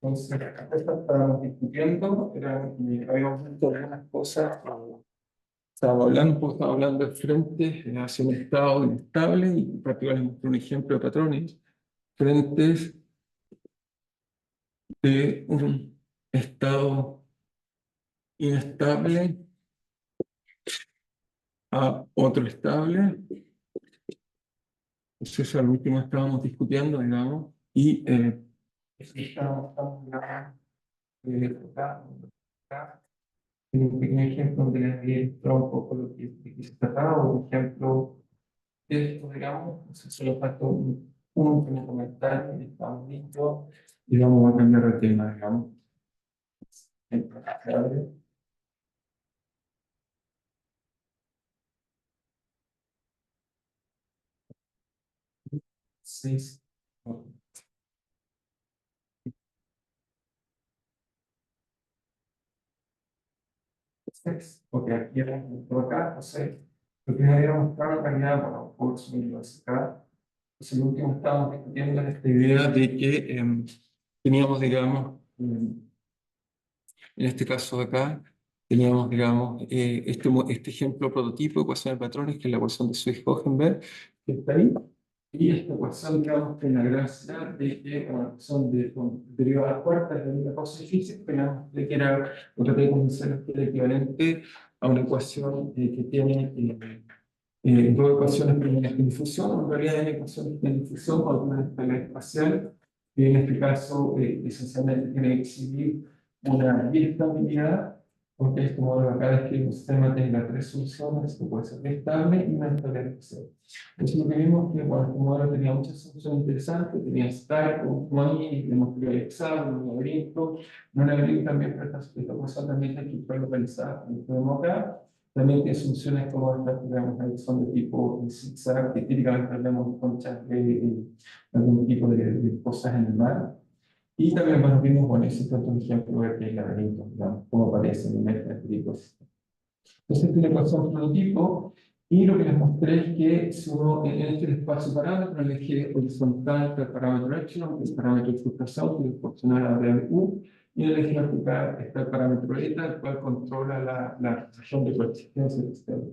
Entonces, acá estábamos discutiendo, habíamos visto algunas cosas, estábamos hablando de frentes hacia un estado inestable, y en particular les mostré un ejemplo de patrones, frentes de un estado inestable a otro estable. Eso es lo último que estábamos discutiendo, digamos, y estamos acá, acá. Un pequeño ejemplo donde les muestro un poco lo que se trataba, o un ejemplo de esto, digamos. Entonces, solo falta un pequeño comentario y estamos listos y vamos a cambiar de tema, digamos. Seis. Seis. Ok, aquí era por acá, o sea, lo que les había mostrado en realidad, bueno, por su universidad. Entonces, el último estábamos discutiendo esta idea de que teníamos, digamos, en este caso de acá, teníamos, digamos, este ejemplo prototipo de ecuación de patrones, que es la ecuación de Swift-Hohenberg, que está ahí. Y esta ecuación, digamos, que la gracia de que son de derivadas cuartas de una cosa difícil, pero de que era, o traté de convencernos que era equivalente a una ecuación que tiene dos ecuaciones primeras de difusión. En realidad hay ecuaciones de difusión con una escala espacial, que en este caso esencialmente tiene que exhibir una biestabilidad, porque este modelo acá es que un sistema tenga tres soluciones, que puede ser biestable y una estabilidad espacial. Entonces lo que vimos es que bueno, este modelo tenía muchas soluciones interesantes, tenía stack, money, demostró el examen, un laberinto también, pero esta ecuación también es estructura localizada, como vemos acá. También tiene soluciones como estas, digamos, ahí son de tipo zigzag, que típicamente hablamos de conchas de algún tipo de cosas en el mar. Y también, bueno, vimos, bueno, existe otro ejemplo de laberintos, digamos, cómo aparecen en este tipo de sistemas. Entonces, tiene ecuación prototipo, y lo que les mostré es que si uno en este espacio parámetro, en el eje horizontal está el parámetro epsilon, el parámetro de frustración, que es proporcional a la variable u, y en el eje vertical está el parámetro eta, el cual controla la región de coexistencia del sistema.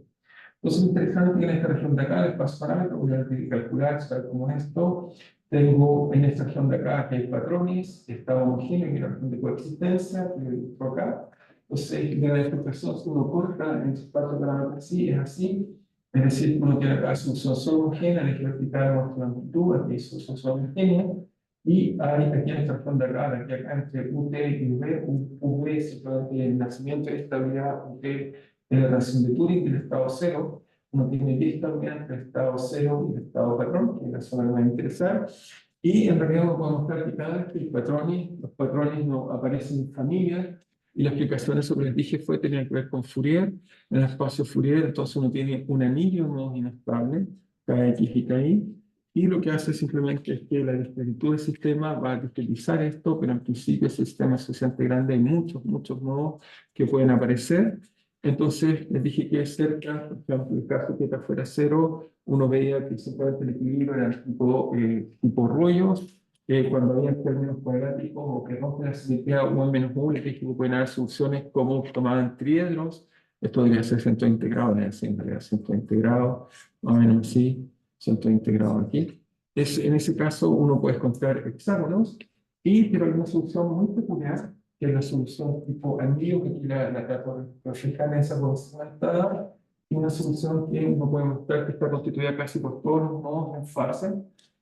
Entonces, es interesante que en esta región de acá, el espacio parámetro, voy a tener que calcular, saber cómo es esto. Tengo en esta región de acá que hay patrones, está homogéneo, y la región de coexistencia, que es acá. Entonces, de la explicación, si uno corta en su parte parámetros así, es así. Es decir, uno tiene acá solución homogénea, el eje vertical muestra la amplitud, aquí es solución homogénea. Y hay aquí en esta región de acá, de aquí a acá, entre UT y V, UV es simplemente el nacimiento de estabilidad, UT es la relación de Turing del estado cero. Uno tiene estabilidad entre el estado cero y el estado patrón, que es la zona que me va a interesar. Y en realidad uno puede mostrar que cada vez que los patrones no aparecen en familias, y la explicación, eso que les dije, tenía que ver con Fourier. En el espacio Fourier, entonces uno tiene un anillo no inestable, KX y KI, y lo que hace simplemente es que la discretitud del sistema va a discretizar esto, pero en principio ese sistema es suficientemente grande, hay muchos nodos que pueden aparecer. Entonces les dije que cerca, por ejemplo, el caso que fuera cero, uno veía que simplemente el equilibrio era tipo rollos, cuando había términos cuadráticos o que rompen la simetría U menos U, les dije que pueden haber soluciones como tomaban triedros. Esto debería ser centro integrado, en realidad centro integrado, más o menos así, centro integrado aquí. En ese caso uno puede encontrar hexágonos, pero hay una solución muy peculiar, que es la solución tipo anillo, que aquí la trato de reflejar en esa posición altada, y una solución que uno puede mostrar que está constituida casi por todos los nodos en fase.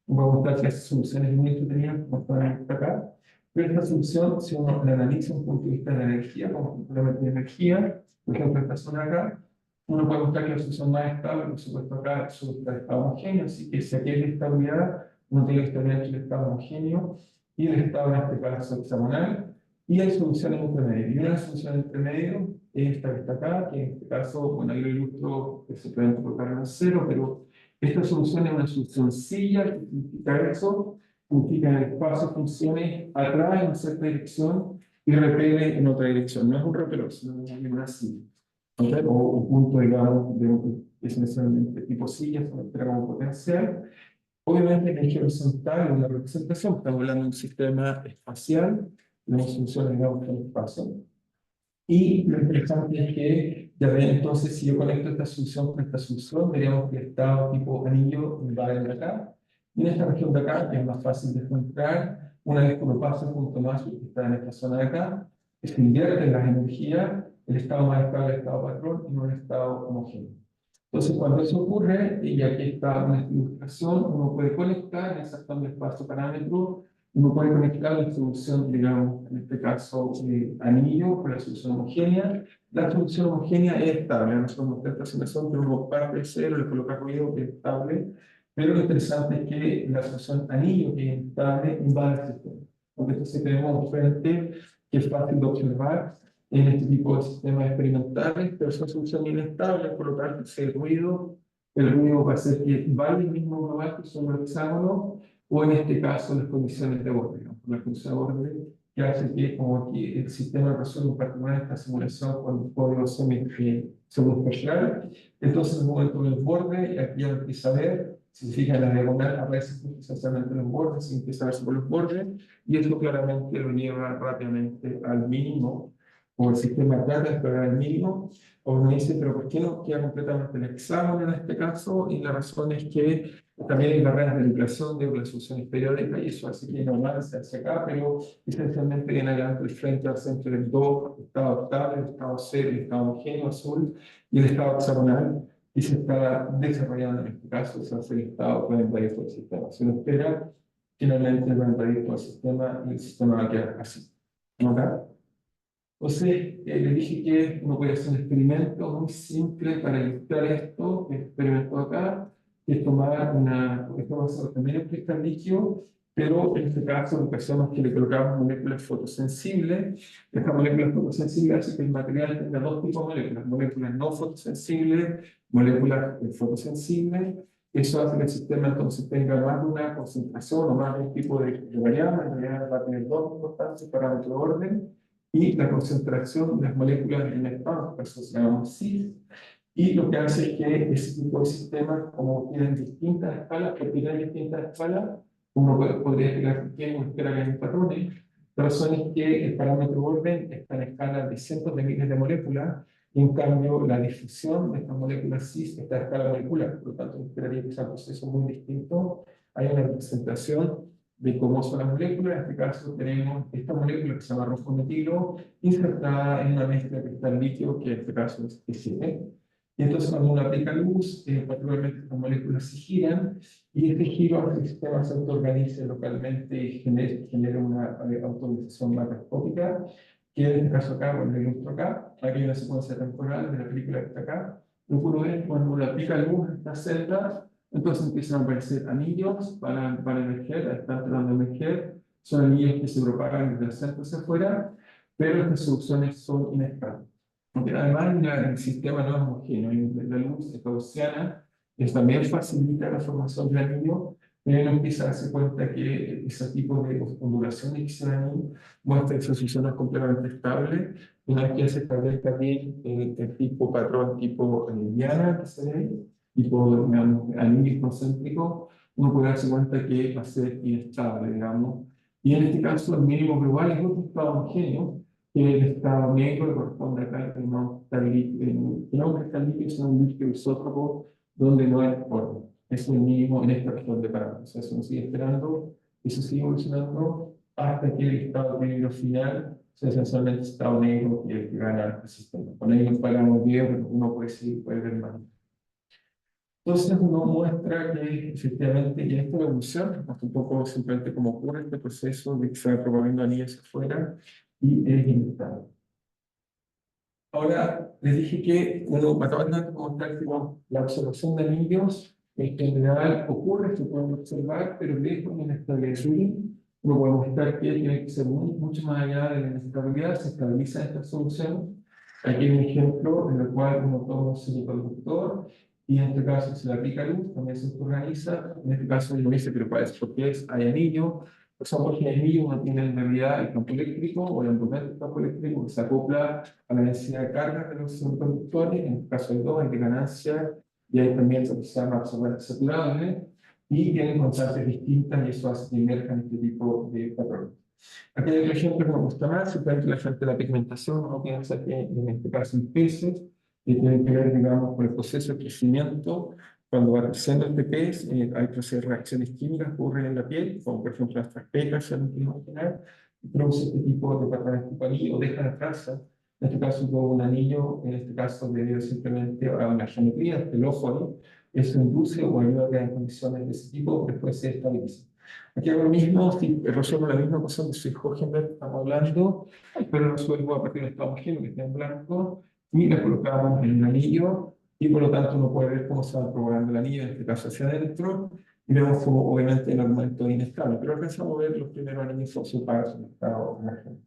Uno puede mostrar que esa solución es muy entretenida, como están acá. Pero esta solución, si uno la analiza desde un punto de vista de la energía, como complemento de energía, por ejemplo, esta zona acá, uno puede mostrar que la solución más estable, por supuesto acá, es el estado homogéneo, así que si aquí hay estabilidad, uno tiene que estabilidad entre el estado homogéneo y el estado, en este caso, hexagonal, y hay soluciones entre medio. Y una solución entre medio es esta que está acá, que en este caso, bueno, ahí lo ilustro, que se pueden colocar en cero, pero esta solución es una solución silla. ¿Qué significa eso? Significa que el espacio funciones atrás en cierta dirección y repele en otra dirección. No es un repelor, sino una silla. ¿Okay? O un punto, digamos, esencialmente tipo silla, se muestra como potencial. Obviamente en el eje horizontal, una representación, estamos hablando de un sistema espacial, tenemos soluciones, digamos, con espacio. Y lo interesante es que, ya ven, entonces, si yo conecto esta solución con esta solución, veríamos que el estado tipo anillo va a venir acá. Y en esta región de acá, que es más fácil de encontrar, una vez que uno pasa un punto más que está en esta zona de acá, se invierten las energías, el estado más estable, el estado patrón, y no el estado homogéneo. Entonces, cuando eso ocurre, y aquí está una ilustración, uno puede conectar en esa zona de espacio parámetro, uno puede conectar la solución, digamos, en este caso, anillo con la solución homogénea. La solución homogénea es estable, no somos esta situación, pero uno parte de cero, le coloca ruido, que es estable. Pero lo interesante es que la solución anillo, que es estable, invade el sistema. Porque entonces tenemos un frente que es fácil de observar en este tipo de sistemas experimentales, pero son soluciones inestables, por lo tanto, el ruido va a ser que vaya el mismo global que son los hexágonos, o en este caso las condiciones de borde, ¿no? La condición de borde que hace que como que el sistema resuelve en particular esta simulación con un código semi-espacial. Entonces, en el momento del borde, aquí ya lo empieza a ver, si se fija en la diagonal, aparece esencialmente los bordes, se empieza a ver sobre los bordes, y eso claramente lo lleva rápidamente al mínimo, o el sistema trata de explorar el mínimo, o uno dice, pero ¿por qué no queda completamente el hexágono en este caso? Y la razón es que también hay barreras de inflación de las soluciones periódicas, y eso hace que no avance hacia acá, pero esencialmente viene adelante el frente al centro del 2, el estado estable, el estado cero, el estado homogéneo azul, y el estado hexagonal, y se está desarrollando en este caso, ese va a ser el estado que va a invadir todo el sistema. Se lo espera, finalmente va a invadir todo el sistema, y el sistema va a quedar así. ¿Ok? Entonces, le dije que uno puede hacer un experimento muy simple para ilustrar esto, el experimento acá, que es tomar esto va a ser también un cristal líquido, pero en este caso lo que hacemos es que le colocamos moléculas fotosensibles. Esta molécula fotosensible hace que el material tenga dos tipos de moléculas, moléculas no fotosensibles, moléculas fotosensibles. Eso hace que el sistema entonces tenga más de una concentración o más de un tipo de variable. En realidad va a tener dos importantes parámetros de orden y la concentración de las moléculas en el espacio, eso se llama CIS, y lo que hace es que ese tipo de sistemas, como tienen distintas escalas, porque tienen distintas escalas, uno podría explicar que uno espera que hay patrones. La razón es que el parámetro orden está en escala de cientos de miles de moléculas, y en cambio la difusión de estas moléculas CIS está a escala molecular, por lo tanto esperaría que sea un proceso muy distinto. Hay una representación de cómo son las moléculas. En este caso tenemos esta molécula que se llama roscometilo insertada en una mezcla de cristal líquido, que en este caso es SE. Y entonces cuando uno aplica luz, particularmente estas moléculas se giran, y este giro hace que el sistema se autoorganice localmente y genere una automatización macroscópica, que en este caso acá, bueno, lo ilustro acá, aquí hay una secuencia temporal de la película que está acá. Lo que uno ve cuando uno aplica luz a esta celda, entonces empiezan a aparecer anillos para emerger, están tratando de emerger, son anillos que se propagan desde el centro hacia afuera, pero estas soluciones son inestables. Porque además el sistema no es homogéneo, y la luz gaussiana también facilita la formación de anillos, pero uno empieza a darse cuenta que ese tipo de ondulaciones que se dan ahí muestra que son soluciones completamente estables. Una vez que se establezca bien el tipo patrón, tipo diana que se ve, tipo, digamos, anillos concéntricos, uno puede darse cuenta que va a ser inestable, digamos. Y en este caso, el mínimo global es otro estado homogéneo, que el estado negro que corresponde acá, que no está líquido, sino un líquido isótropo, donde no hay orden. Es el mínimo en esta región de parámetros. Eso nos sigue esperando, eso sigue evolucionando hasta que el estado negro final sea esencialmente el estado negro que gana el sistema. Con ello nos paramos el video, pero uno puede seguir, puede ver más. Entonces uno muestra que efectivamente ya esta evolución, hasta un poco simplemente cómo ocurre este proceso de que se va propagando anillos hacia afuera y es inestable. Ahora, les dije que uno matematicamente puede mostrar que la observación de anillos en general ocurre, se puede observar, pero lejos de la inestabilidad. Uno puede mostrar que tiene que ser mucho más allá de la inestabilidad, se estabiliza esta solución. Aquí hay un ejemplo en el cual uno toma un semiconductor y en este caso se le aplica luz, también se organiza. En este caso uno dice, pero ¿cuál es? Porque hay anillo. Pues porque el anillo uno tiene en realidad el campo eléctrico o el envolvente del campo eléctrico que se acopla a la densidad de carga de los semiconductores. En el caso del 2 hay de ganancia y hay también lo que se llama absorbente saturable y tienen constantes distintas y eso hace que emerjan este tipo de patrones. Aquí hay otro ejemplo que me gusta más, simplemente la frente de la pigmentación. Uno piensa que en este caso en peces, y tiene que ver, digamos, con el proceso de crecimiento. Cuando va creciendo este pez, hay reacciones químicas que ocurren en la piel, como por ejemplo las traspecas, se han imaginar, y produce este tipo de patrones tipo anillo, o deja la traza. En este caso, como un anillo, en este caso, debido simplemente a una geometría del ojo, ¿no? Eso induce o ayuda a que en condiciones de ese tipo después se estabilicen. Aquí hago lo mismo, si resuelvo la misma cosa que soy Hohenberg, estamos hablando, pero resuelvo a partir de estado homogéneo que está en blanco y la colocamos en un anillo y por lo tanto uno puede ver cómo se va propagando el anillo, en este caso hacia adentro, y vemos como obviamente el argumento es inestable, pero alcanzamos a ver los primeros anillos separados en estado homogéneo.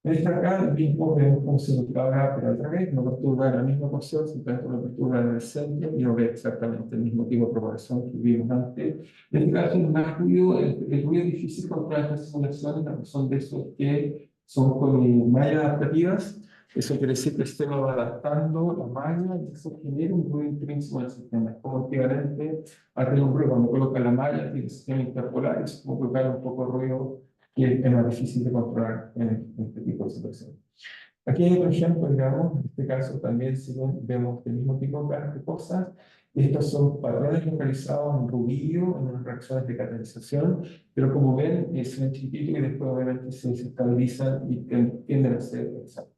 En esta acá, el mismo vemos cómo se propaga, pero otra vez no perturba la misma porción, simplemente lo perturba en el centro y no ve exactamente el mismo tipo de propagación que vimos antes. En este caso, el más ruido, el ruido es difícil controlar estas simulaciones, la razón de eso es que son con mallas adaptativas. Eso quiere decir que el sistema va adaptando la malla y eso genera un ruido intrínseco en el sistema. Es como equivalente a tener un ruido cuando coloca la malla y el sistema interpolar, es como colocar un poco de ruido que es más difícil de controlar en este tipo de situaciones. Aquí hay otro ejemplo, digamos, en este caso también si vemos el mismo tipo de cosas. Estos son patrones localizados en rubidio, en unas reacciones de catalización, pero como ven, se ven chiquititos y después obviamente se estabilizan y tienden a ser exactos.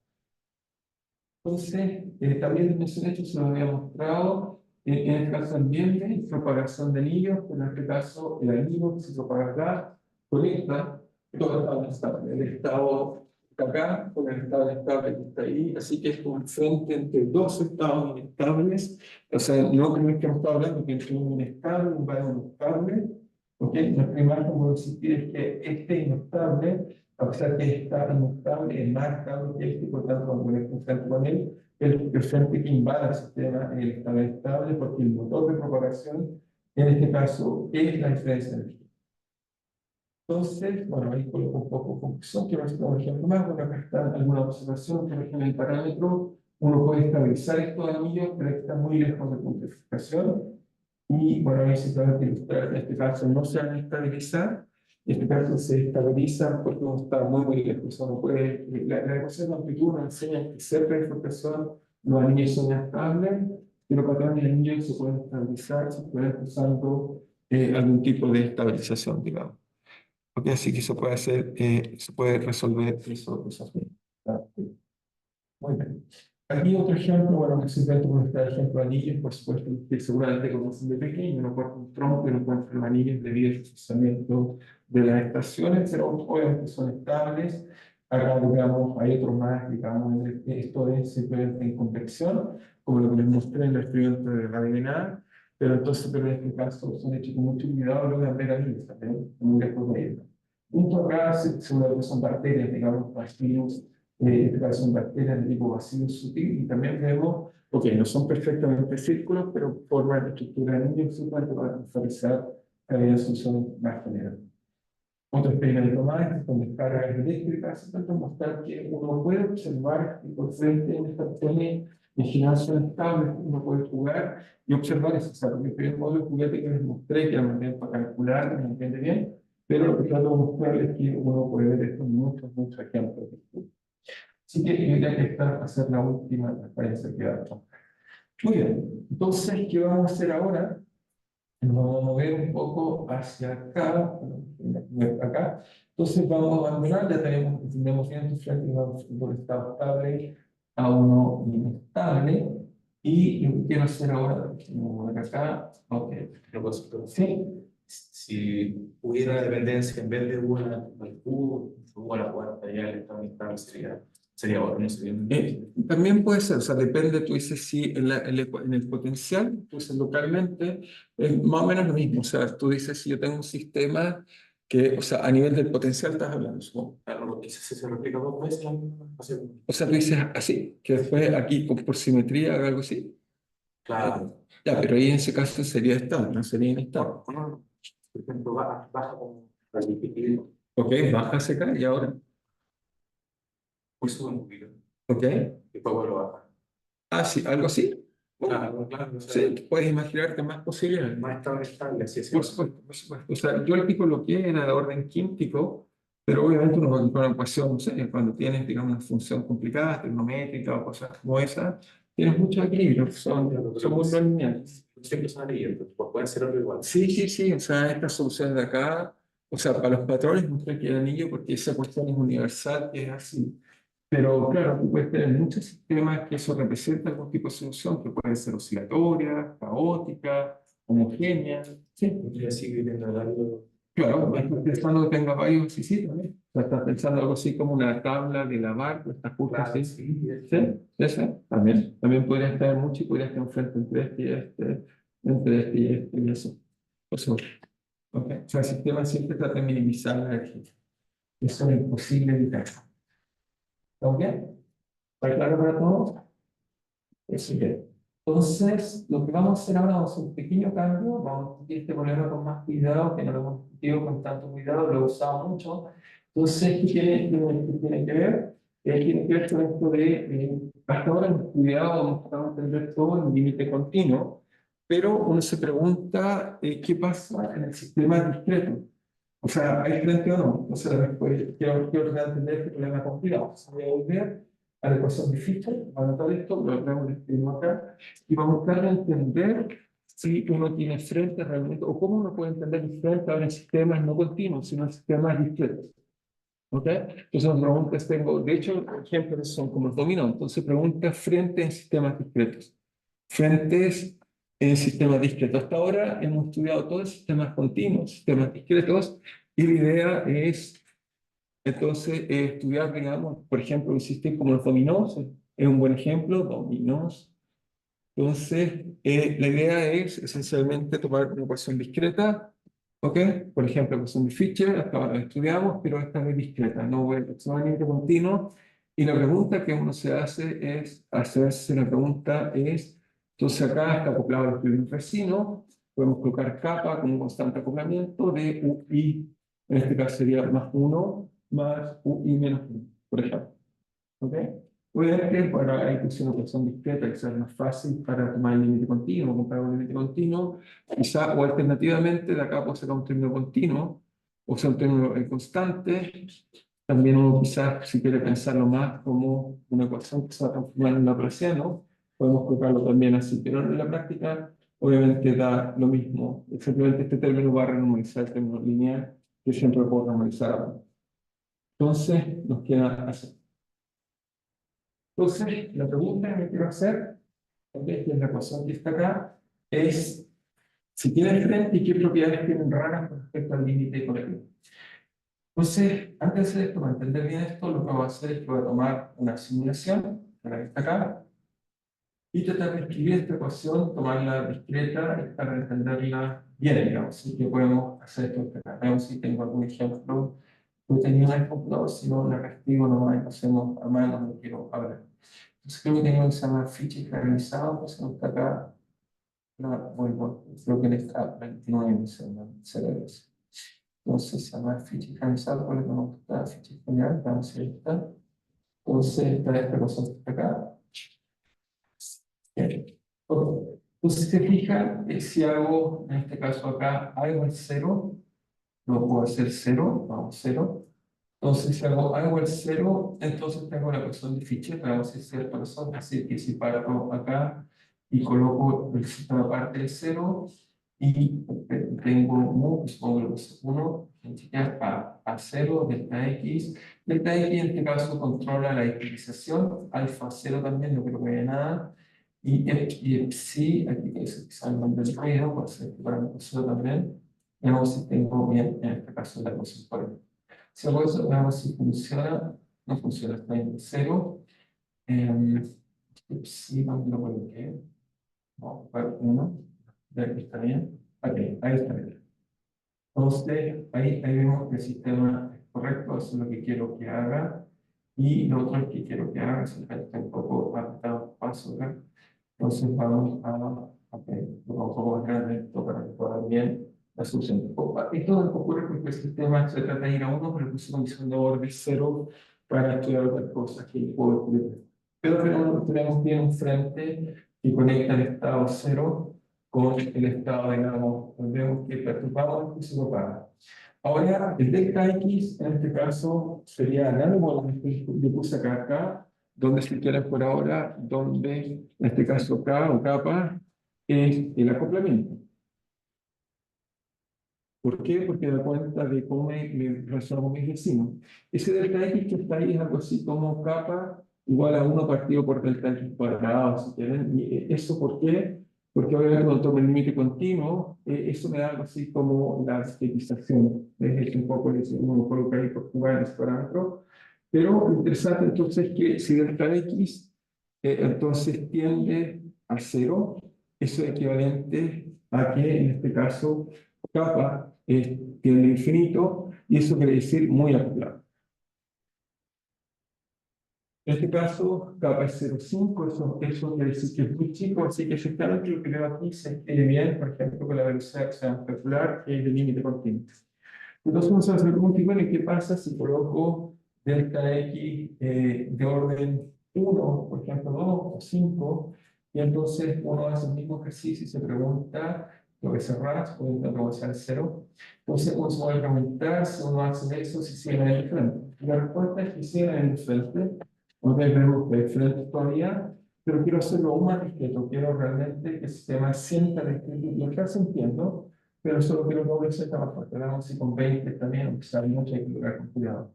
Entonces, también mencioné esto, se lo había mostrado, en este caso ambiente, propagación de anillos, pero en este caso el anillo que se propaga acá, conecta todo estado inestable, el estado de acá con el estado inestable que está ahí, así que es como un frente entre dos estados inestables, o sea, no creo que hemos estado hablando que entre un inestable y un valor estable, ¿ok? Nuestra imagen puede existir es que este inestable, a pesar que está inestable, es más estable que este, por tanto, cuando conecta un frente con él, el frente que invade el sistema el estado estable, porque el motor de propagación, en este caso, es la diferencia de energía. Entonces, bueno, ahí coloco un poco de confusión, quiero hacer un ejemplo más, bueno, acá está alguna observación, por ejemplo, el parámetro, uno puede estabilizar estos anillos, pero está muy lejos de puntificación, y bueno, ahí se puede ilustrar, en este caso no se van a estabilizar, en este caso se estabilizan porque uno está muy lejos, uno puede, la ecuación de amplitud nos enseña que cerca de bifurcación los anillos son estables, pero patrones de anillos se pueden estabilizar, se pueden usando algún tipo de estabilización, digamos. Okay, así que se puede hacer, se puede resolver eso, esas cosas. Muy bien. Aquí otro ejemplo, bueno, que simplemente con este ejemplo de anillos, por supuesto, que seguramente conocen de pequeño, uno corta un tronco y no encuentra anillos debido al procesamiento de las estaciones, pero obviamente son estables. Acá, digamos, hay otros más, digamos, esto es simplemente en convección, como lo que les mostré en el experimento de la DNA, pero en este caso son hechos con mucho cuidado, luego de ver anillos también, muy lejos de ellos. Junto acá, seguramente son bacterias, digamos, bacillus, en este caso son bacterias de tipo bacillus sutil, y también vemos, ok, no son perfectamente círculos, pero forman estructura de anillos simplemente para visualizar cada solución más general. Otro experimento más es con descargas eléctricas, simplemente mostrar que uno puede observar y por frente en estas cuestiones de gimnasio estable, uno puede jugar y observar eso. O sea, el primer modelo de juguete que les mostré, que era más bien para calcular, me entiende bien, pero lo que trato de mostrarles es que uno puede ver estos muchos ejemplos. Así que yo diría que esta va a ser la última transparencia que da. Muy bien, entonces, ¿qué vamos a hacer ahora? Nos vamos a mover un poco hacia acá, acá. Entonces vamos a abandonar, ya tenemos bien frente a un estado estable a uno inestable. Y lo que quiero hacer ahora, vamos a acá, ok, propósito. Sí. Si hubiera dependencia, en vez de una al cubo, subo a la cuarta, ya el estado inestable sería bueno, no sería. También puede ser, o sea, depende, tú dices si en el potencial, tú dices localmente, es más o menos lo mismo, o sea, tú dices si yo tengo un sistema que, o sea, a nivel del potencial estás hablando, supongo. Claro, quizás se replica dos veces la misma ecuación. O sea, tú dices así, que después aquí por simetría haga algo así. Claro. Ya, pero ahí en ese caso sería estable, no sería inestable. No. Por ejemplo, baja como equilibrio. Ok, baja acá y ahora. Pues sube un poquito. Ok. Y después vuelve a bajar. Ah, sí, algo así. Bueno, claro. O sea, sí, puedes imaginarte más posibilidades. Más estable, así es. Por supuesto, por supuesto. O sea, yo el pico lo que era de orden quíntico, Pero obviamente uno va a encontrar una ecuación, no sé, cuando tienes, digamos, una función complicada, trigonométrica o cosas como esa, tienes mucho equilibrio, son muy no lineales. Siempre son ahí, entonces pueden ser algo igual. Sí, sí, sí, o sea, estas soluciones de acá, o sea, para los patrones no creo que el anillo porque esa cuestión es universal, que es así. Pero claro, tú puedes tener muchos sistemas que eso representa algún tipo de solución, que puede ser oscilatoria, caótica, homogénea. Sí, Y así que tenga algo. claro, estás pensando que tenga varios, sí, sí, también. O sea, estás pensando algo así como una tabla de lavar, que está justo Claro, así. sí, Sí, ese también. También podrías tener mucho y podrías tener frente entre este y este, entre este y este y eso. Eso. Ok. O sea, el sistema siempre trata de minimizar la energía. Eso es imposible evitar. ¿Está bien? ¿Está claro para todos? Eso ya. Entonces, lo que vamos a hacer ahora es un pequeño cambio. Vamos a discutir este problema con más cuidado, que no lo hemos discutido con tanto cuidado, lo he usado mucho. Entonces, ¿qué tiene que ver? Tiene que ver con esto de, hasta ahora hemos estudiado, hemos tratado de entender todo el límite continuo, pero uno se pregunta, ¿qué pasa en el sistema discreto? O sea, ¿hay frente o no? Entonces, después quiero tratar de entender este problema con cuidado. Voy a volver a la ecuación de Fischer, a anotar esto, lo tenemos escrito acá, y vamos a tratar de entender si uno tiene frente realmente, o cómo uno puede entender el frente ahora en sistemas no continuos, sino en sistemas discretos. ¿Ok? Entonces, las preguntas tengo, de hecho, ejemplos son como el dominó. Entonces, pregunta frente en sistemas discretos. Frentes en sistemas discretos. Hasta ahora hemos estudiado todos los sistemas continuos, sistemas discretos, y la idea es, entonces, estudiar, digamos, por ejemplo, un sistema como los dominós, es un buen ejemplo, dominós. Entonces, la idea es esencialmente tomar una ecuación discreta, ¿ok? Por ejemplo, la ecuación de Fischer, hasta ahora la estudiamos, pero esta es discreta, no voy a aproximadamente continuo. Y la pregunta que uno se hace es, hacerse la pregunta es, entonces acá está acoplado el estudio vecino, podemos colocar kappa como constante acoplamiento de UI, en este caso sería más 1 más UI menos 1, por ejemplo. ¿Ok? Obviamente, para la inclusión de ecuación discreta, que sea más fácil para tomar el límite continuo, comprar un límite continuo, quizá, o alternativamente, de acá puedo sacar un término continuo, o sea, un término constante. También uno quizás, si quiere pensarlo más como una ecuación que se va a transformar en un laplaciano, podemos colocarlo también así, pero en la práctica, obviamente, da lo mismo. Simplemente este término va a renormalizar el término lineal, que siempre puedo normalizar ahora. Entonces, nos queda así. Entonces, la pregunta que me quiero hacer, ¿ok? Que es la ecuación que está acá, es si tiene frente y qué propiedades tienen raras con respecto al límite conectivo. Entonces, antes de hacer esto, para entender bien esto, lo que voy a hacer es que voy a tomar una simulación, la que está acá, y tratar de escribir esta ecuación, tomarla discreta para entenderla bien, digamos. Así que podemos hacer esto acá. Veamos si tengo algún ejemplo. No tenía en el computador, si no la reescribo nomás y lo hacemos a mano, no quiero hablar. Entonces creo que tengo que se llama ficha generalizado, pues no está acá, no, bueno, creo que en esta 29 se ve eso. Entonces se llama ficha generalizado, por lo que no está ficha general, vamos a ver esta. Entonces esta cosa que está acá. Bien. Ok. Entonces se fijan, si hago, en este caso acá, algo es cero, no puedo hacer cero, vamos, cero. Entonces, si hago algo al cero, entonces tengo la ecuación de Fischer, vamos a decir cierta razón, así que si parto acá y coloco el sistema aparte de cero, y tengo mu, supongo que es 1, a 0, delta x en este caso controla la discretización, alfa 0 también, no creo que haya nada, y psi, aquí que es quizá el nombre del ruido, puede ser que para mí 0 también, veamos si tengo bien, en este caso la ecuación por ahí. Si hago eso, veamos si funciona. No funciona, está en cero. Sí, ¿dónde lo coloqué? No, para uno. Ya que está bien. Ok, ahí está bien. Entonces, ahí vemos que el sistema es correcto, eso es lo que quiero que haga. Y lo otro que quiero que haga, si está un poco apretado paso acá. Entonces vamos a, ok, un poco más grande esto para que pueda ver bien la solución. Esto ocurre porque el sistema se trata de ir a uno, pero es una misión de orden cero para estudiar otras cosas que puedo estudiar. Pero tenemos bien un frente que conecta el estado cero con el estado, digamos, vemos que perturbamos y se propaga. Ahora, el delta X en este caso sería análogo a lo que yo puse acá, donde si quieren por ahora, donde en este caso K o kappa es el acoplamiento. ¿Por qué? Porque da cuenta de cómo me relaciono con mis vecinos. Ese delta X que está ahí es algo así como kappa igual a 1 partido por delta X cuadrado, si quieren. ¿Y eso por qué? Porque obviamente cuando tomo el límite continuo, eso me da algo así como la estetización. Es un poco de uno coloca ahí por jugar en ese parámetro. Pero lo interesante entonces es que si delta X entonces tiende a cero, eso es equivalente a que en este caso kappa tiende a infinito y eso quiere decir muy acoplado. En este caso, kappa es 0,5, eso quiere decir que es muy chico, así que efectivamente lo que veo aquí se escribe bien, por ejemplo, con la velocidad que se va a calcular, que es el límite continuo. Entonces uno se hace la pregunta, bueno, ¿y qué pasa si coloco delta X de orden 1, por ejemplo, 2 o 5? Y entonces uno hace el mismo ejercicio y se pregunta, lo que cerrás, o lo que sea 0. Entonces uno se puede preguntar si uno hace eso, si siguen en el frente. Y la respuesta es que siguen en el frente. No vemos que hay frente todavía, pero quiero hacerlo aún más discreto. Quiero realmente que el sistema sienta discreto. Y acá se entiendo, pero solo quiero que doble Z más fuerte. Veamos si con 20 también, aunque sea mucho, hay que lograr con cuidado.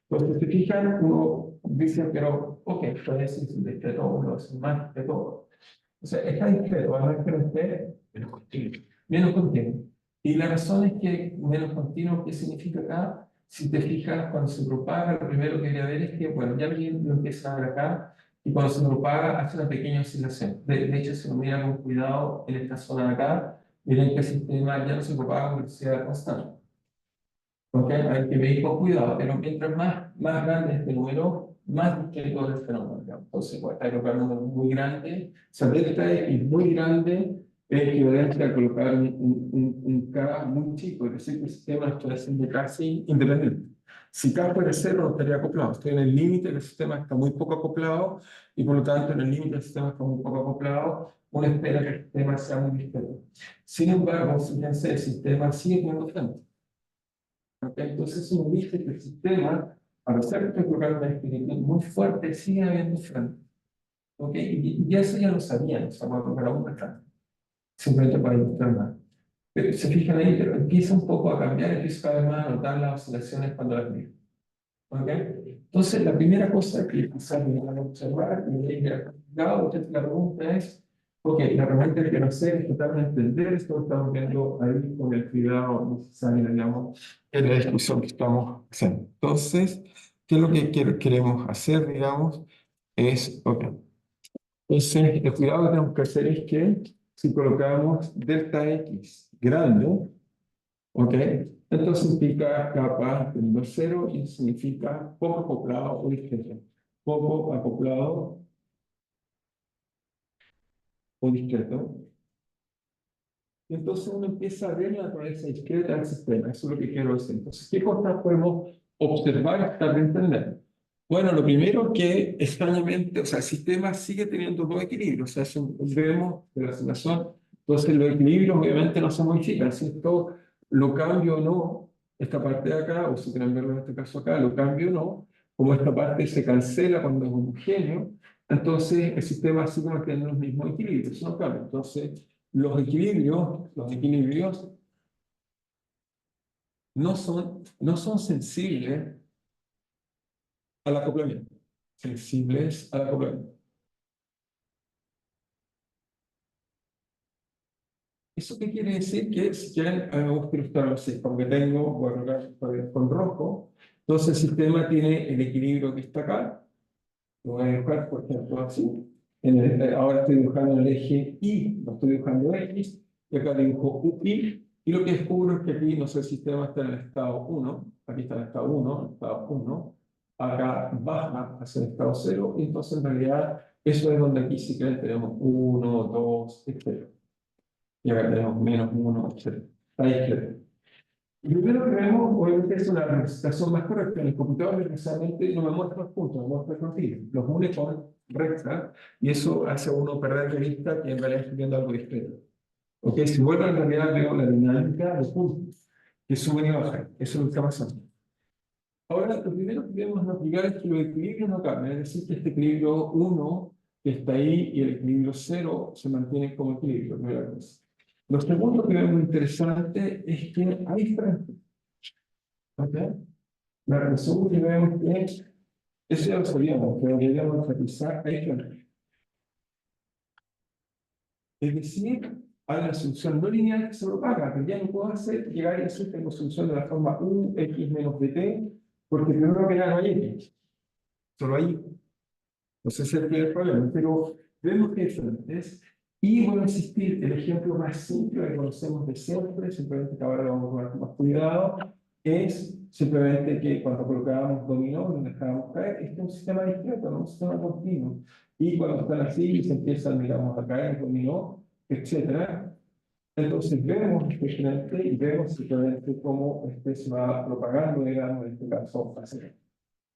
Entonces, si se fijan, uno dice, pero, ok, puede ser discreto, uno es más de todo. O sea, está discreto, además que no esté Menos continuo. menos continuo. Y la razón es que menos continuo, ¿qué significa acá? Si te fijas, cuando se propaga, lo primero que debería ver es que, bueno, ya alguien lo empieza a ver acá, y cuando se propaga hace una pequeña oscilación. De hecho, si lo mira con cuidado en esta zona de acá, miren que el sistema ya no se propaga con velocidad constante. ¿Ok? Hay que medir con cuidado, pero mientras más grande este número, más discreto es el fenómeno. Digamos. Entonces, pues, está colocando un número muy grande, o sea, delta X muy grande es equivalente a colocar un K muy chico, es decir, que el sistema está haciendo casi independiente. Si K fuera cero, no estaría acoplado. Estoy en el límite, el sistema está muy poco acoplado, y por lo tanto, en el límite el sistema está muy poco acoplado, uno espera que el sistema sea muy discreto. Sin embargo, fíjense, el sistema sigue teniendo frente. ¿Okay? Entonces uno dice que el sistema, al ser que colocar una espiritud muy fuerte, sigue habiendo frente. ¿Okay? Y eso ya lo sabían, o sea, para un bastante. Simplemente para ilustrar más. Pero se fijan ahí, pero empieza un poco a cambiar, empieza cada vez más a notar las oscilaciones cuando las miro. ¿Okay? Entonces, la primera cosa que quizás me van a observar, y de ahí la pregunta es, ok, la pregunta que quiero hacer es tratar de entender esto que estamos viendo ahí con el cuidado necesario, digamos, en la discusión que estamos haciendo. Entonces, ¿qué es lo que queremos hacer, digamos? Es, ok. Entonces, el cuidado que tenemos que hacer es que si colocamos delta X grande, ¿ok? Entonces significa kappa teniendo cero y significa poco acoplado o discreto. Poco acoplado o discreto. Y entonces uno empieza a ver la naturaleza discreta del sistema. Eso es lo que quiero decir. Entonces, ¿qué cosas podemos observar y tratar de entender? Bueno, lo primero que extrañamente, o sea, el sistema sigue teniendo dos equilibrios. O sea, eso vemos de la simulación. Entonces, los equilibrios obviamente no se modifican. Si esto lo cambio o no, esta parte de acá, o si quieren verlo en este caso acá, lo cambio o no, como esta parte se cancela cuando es homogéneo, entonces el sistema sigue manteniendo los mismos equilibrios. Eso no cambia. Entonces, los equilibrios no son sensibles al acoplamiento. Sensibles al acoplamiento. ¿Eso qué quiere decir? Que si quieren, a mí me gusta ilustrarlo así, porque tengo, voy a colocar con rojo, entonces el sistema tiene el equilibrio que está acá, lo voy a dibujar, por ejemplo, así. Ahora estoy dibujando el eje Y, no estoy dibujando X, y acá dibujo UI, y lo que descubro es que aquí, no sé, el sistema está en el estado 1, aquí está en el estado 1, estado 1, acá baja hacia el estado 0, y entonces en realidad eso es donde aquí sí que tenemos 1, 2, etc. Y acá tenemos -1, etc. Está discreto. Y primero que vemos, obviamente, es una representación más correcta. En el computador, necesariamente, no me muestra los puntos, me muestra continuos. Los une con recta, y eso hace a uno perder de vista que en realidad estoy viendo algo discreto. Ok, si vuelvo en realidad veo la dinámica de puntos. que suben y bajan. Eso es lo que está pasando. Ahora, lo primero que debemos aplicar es que los equilibrios no cambian, es decir, que este equilibrio 1 que está ahí y el equilibrio 0 se mantienen como equilibrio. Primera cosa. Lo segundo que vemos interesante es que hay diferencias. ¿Ok? La razón que vemos que eso ya lo sabíamos, pero deberíamos enfatizar hay diferencias. Es decir, hay una solución no lineal que se propaga, pero ya no puedo llegar y hacer tengo solución de la forma u x menos bt, porque primero que nada no hay x, solo hay y. No sé si es el problema, pero vemos que hay diferentes. Y vuelve a existir el ejemplo más simple que conocemos de siempre, simplemente que ahora lo vamos a tomar más cuidado, es simplemente que cuando colocábamos dominó, nos dejábamos caer, este es un sistema discreto, no un sistema continuo. Y cuando están así, se empiezan, digamos, a caer el dominó, etcétera. Entonces vemos este frente y vemos simplemente cómo este se va propagando, digamos, en este caso, así.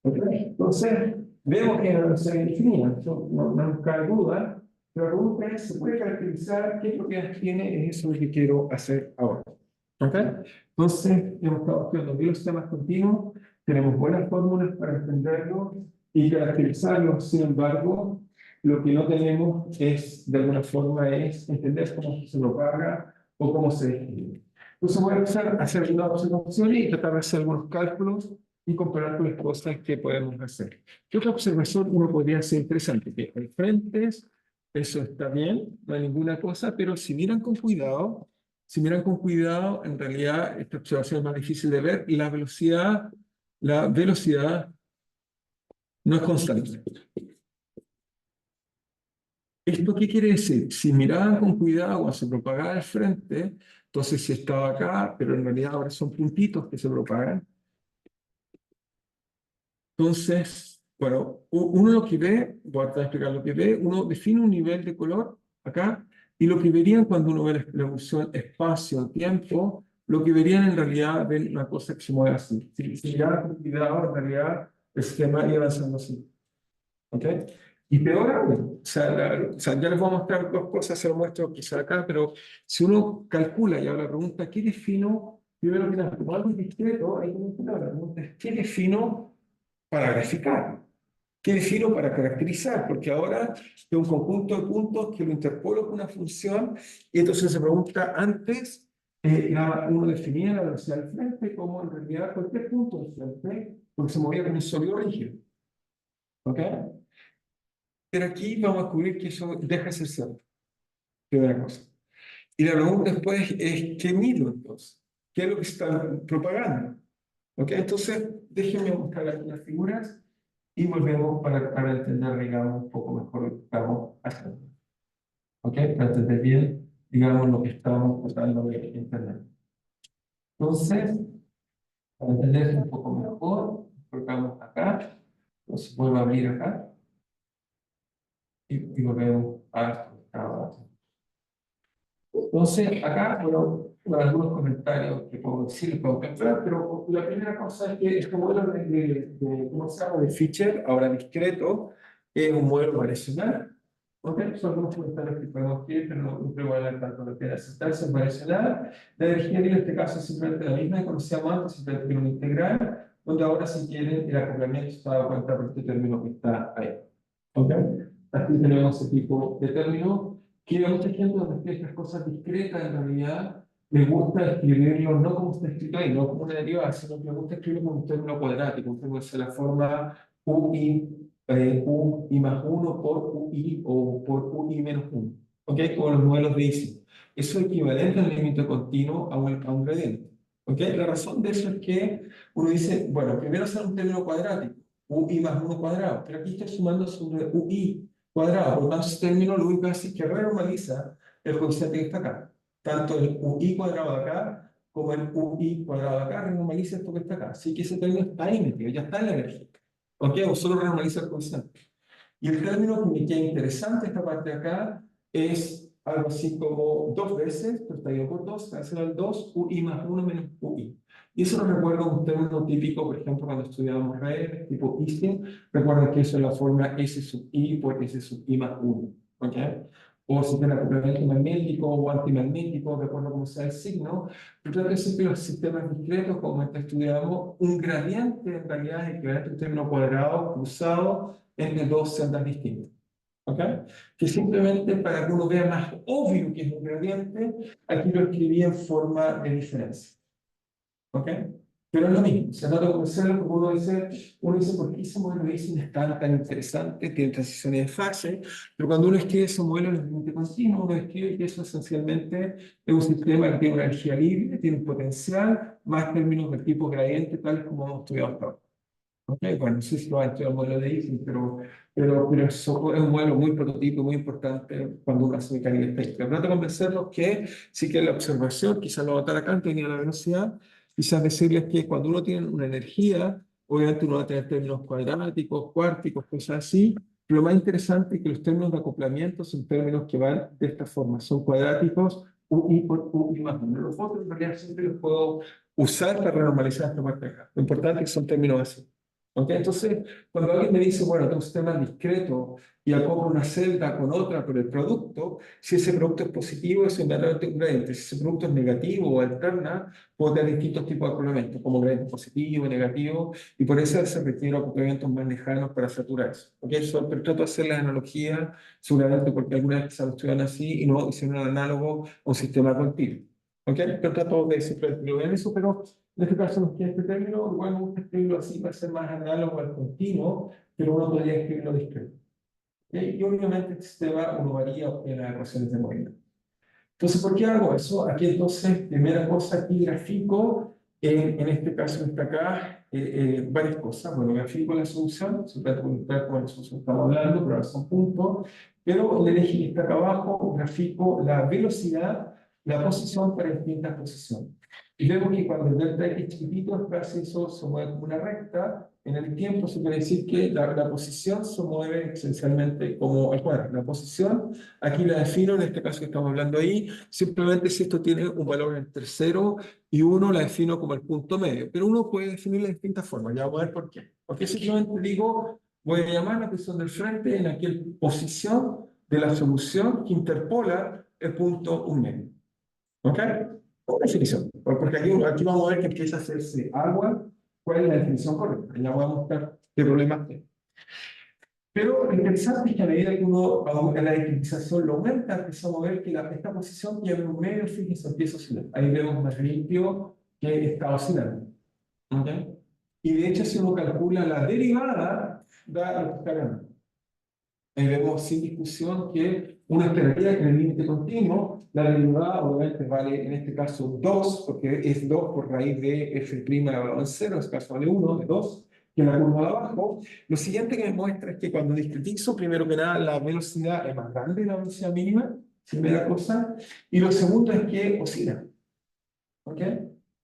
¿Okay? Entonces, vemos que no se definía, no nos cabe duda, pero la pregunta es, ¿se puede caracterizar qué propiedades tiene? Es eso lo que quiero hacer ahora. ¿Okay? Entonces, hemos estado estudiando bien los sistemas continuos, tenemos buenas fórmulas para entenderlos y caracterizarlos, sin embargo, lo que no tenemos es, de alguna forma, es entender cómo se propaga o cómo se describe. Entonces voy a empezar a hacer una observación y tratar de hacer algunos cálculos y comparar con las cosas que podemos hacer. ¿Qué otra observación uno podría hacer interesante? Que hay frentes, eso está bien, no hay ninguna cosa, pero si miran con cuidado, en realidad esta observación es más difícil de ver, la velocidad no es constante. ¿Esto qué quiere decir? Si miraban con cuidado cuando se propagaba el frente, entonces si estaba acá, pero en realidad ahora son puntitos que se propagan. Entonces, bueno, uno lo que ve, voy a tratar de explicar lo que ve, uno define un nivel de color acá, y lo que verían cuando uno ve la función espacio-tiempo, lo que verían en realidad ven una cosa que se mueve así. Si miraban con cuidado, en realidad el sistema iba avanzando así. ¿Ok? Y peor aún, o sea, ya les voy a mostrar dos cosas, se lo muestro quizá acá, pero si uno calcula y ahora la pregunta, ¿qué defino? Primero que nada, como algo discreto, ahí la pregunta es, ¿qué defino para graficar? ¿Qué defino para caracterizar? Porque ahora es un conjunto de puntos que lo interpolo con una función y entonces se pregunta antes, uno definía la velocidad del frente como en realidad cualquier punto del frente, porque se movía con un sólido rígido. ¿Ok? Pero aquí vamos a descubrir que eso deja de ser cierto. Primera cosa. Y la pregunta después es, ¿qué mido entonces? ¿Qué es lo que se está propagando? ¿Ok? Entonces, déjenme buscar las figuras y volvemos para entender, digamos, un poco mejor lo que estamos haciendo. ¿Ok? Para entender bien, digamos, lo que estamos tratando de entender. Entonces, para entender esto un poco mejor, colocamos acá, entonces vuelvo a abrir acá y volvemos a esto que estaba haciendo. Entonces, acá, bueno, algunos comentarios que puedo decir, puedo pensar, pero la primera cosa es que este modelo ¿cómo se llama? De Fisher, ahora discreto, es un modelo variacional. ¿Ok? Son algunos comentarios que podemos decir, pero no creo que valga tanto la pena aceptarse, es variacional. La energía en este caso es simplemente la misma que conocíamos antes, simplemente tiene una integral, donde ahora si quieren el acoplamiento se da cuenta por este término que está ahí. ¿Ok? Aquí tenemos ese tipo de término que hay mucha gente donde estas cosas discretas en realidad le gusta escribirlo no como está escrito ahí, no como una derivada, sino que le gusta escribirlo como un término cuadrático, un término de la forma UI más 1 por UI o por UI menos 1, ¿ok? Como los modelos de Ising. Eso es equivalente al límite continuo a un gradiente, ¿ok? La razón de eso es que uno dice, bueno, primero hacer un término cuadrático, UI más 1 cuadrado, pero aquí estoy sumando sobre UI cuadrado. Por lo tanto, ese término lo único que hace es que renormaliza el coeficiente que está acá. Tanto el UI cuadrado de acá como el UI cuadrado de acá renormaliza esto que está acá. Así que ese término está ahí metido, ya está en la energía. ¿Ok? O solo renormaliza el coeficiente. Y el término que me queda interesante, esta parte de acá, es algo así como dos veces, pero está dividido por 2, cancela el 2, UI más 1 menos UI. Y eso nos recuerda un término típico, por ejemplo, cuando estudiábamos redes, tipo Ising, recuerden que eso es la forma S sub I por S sub I más 1. ¿Ok? o si tiene acoplamiento magnético o antimagnético, de acuerdo a cómo sea el signo. Pero trata de decir que los sistemas discretos, como este estudiamos, un gradiente en realidad es equivalente a un término cuadrado cruzado entre dos celdas distintas. ¿Ok? Que simplemente para que uno vea más obvio que es un gradiente, aquí lo escribí en forma de diferencia. ¿Ok? Pero es lo mismo, se trata de conocerlo como uno dice, ¿por qué ese modelo de Ising es tan interesante? Tiene transiciones de fase, pero cuando uno escribe ese modelo en el límite continuo, uno escribe que eso esencialmente es un sistema que tiene una energía libre, tiene un potencial, más términos del tipo gradiente, tal como hemos estudiado hasta ahora. ¿Ok? Bueno, no sé si lo va a estudiar el modelo de Ising, pero eso es un modelo muy prototipo, muy importante cuando uno hace mecánica estadística. Trata de convencerlos que sí que la observación, quizás lo va a notar acá, tenía la velocidad, quizás decirles que cuando uno tiene una energía, obviamente uno va a tener términos cuadráticos, cuárticos, cosas así, pero lo más interesante es que los términos de acoplamiento son términos que van de esta forma, son cuadráticos, U I por U I más 1. Los otros en realidad siempre los puedo usar para renormalizar esta parte de acá. Lo importante es que son términos así. ¿Ok? Entonces, cuando alguien me dice, bueno, tengo un sistema discreto y acoplo una celda con otra por el producto, si ese producto es positivo, es inmediatamente un gradiente. Si ese producto es negativo o alterna, puedo tener distintos tipos de acoplamientos, como gradiente positivo, negativo, y por eso se requieren acoplamientos más lejanos para saturar eso. ¿Ok? Pero trato de hacer la analogía, seguramente porque algunas veces lo estudian así y no hicieron un análogo a un sistema continuo. ¿Ok? Pero trato de simplificarlo en eso, pero en este caso nos queda este término, igual me gusta escribirlo así para ser más análogo al continuo, pero uno podría escribirlo discreto. Y obviamente este sistema uno varía en las ecuaciones de movimiento. Entonces, ¿por qué hago eso? Aquí entonces, primera cosa, aquí grafico, en este caso está acá, varias cosas. Bueno, grafico la solución, se puede preguntar cuál solución estamos hablando, pero ahora son puntos. Pero en el eje que está acá abajo, grafico la velocidad, la posición para distintas posiciones. Y vemos que cuando el delta x chiquitito, el proceso se mueve como una recta, en el tiempo se puede decir que la posición se mueve esencialmente como al cuadrado. La posición, aquí la defino, en este caso que estamos hablando ahí, simplemente si esto tiene un valor entre 0 y 1, la defino como el punto medio. Pero uno puede definirla de distintas formas, ya vamos a ver por qué. Porque simplemente digo, voy a llamar la posición del frente en aquella posición de la solución que interpola el punto 1 medio. ¿Ok? Por definición. Porque aquí vamos a ver que empieza a hacerse agua. ¿Cuál es la definición correcta? Ya voy a mostrar qué problemas tiene. Pero lo interesante es que a medida que uno aumenta la discretización, lo aumenta, empezamos a ver que esta posición tiene un medio, fíjense, empieza a oscilar. Ahí vemos más limpio que está oscilando. ¿Ok? Y de hecho, si uno calcula la derivada, da lo que está ganando. Ahí vemos sin discusión que uno esperaría que en el límite continuo la derivada obviamente vale en este caso 2, porque es 2 por raíz de f' elevado en 0, en este caso vale 1, de 2, que en la curva de abajo. Lo siguiente que me muestra es que cuando discretizo, primero que nada, la velocidad es más grande de la velocidad mínima, primera cosa, y lo segundo es que oscila. ¿Ok?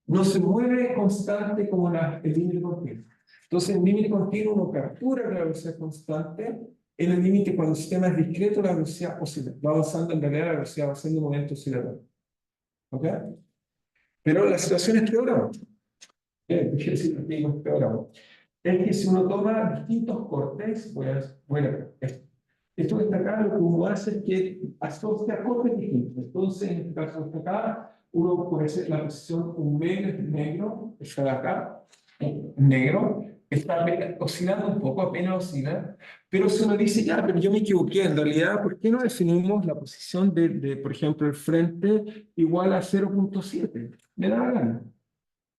No se mueve constante como el límite continuo. Entonces, en el límite continuo uno captura la velocidad constante. En el límite, cuando el sistema es discreto, la velocidad oscila. Va avanzando en realidad, la velocidad va haciendo un movimiento oscilatorio. ¿Ok? Pero la situación es peor aún. ¿Qué quiere decir que es peor aún? Es que si uno toma distintos cortes, bueno, esto que está acá, lo que uno hace es que asocia cortes distintos. Entonces, en este caso está acá, uno puede hacer la posición un medio negro, está de acá, negro, está oscilando un poco, apenas oscila, pero si uno dice, ya, pero yo me equivoqué, en realidad, ¿por qué no definimos la posición por ejemplo, el frente igual a 0.7? Me da la gana.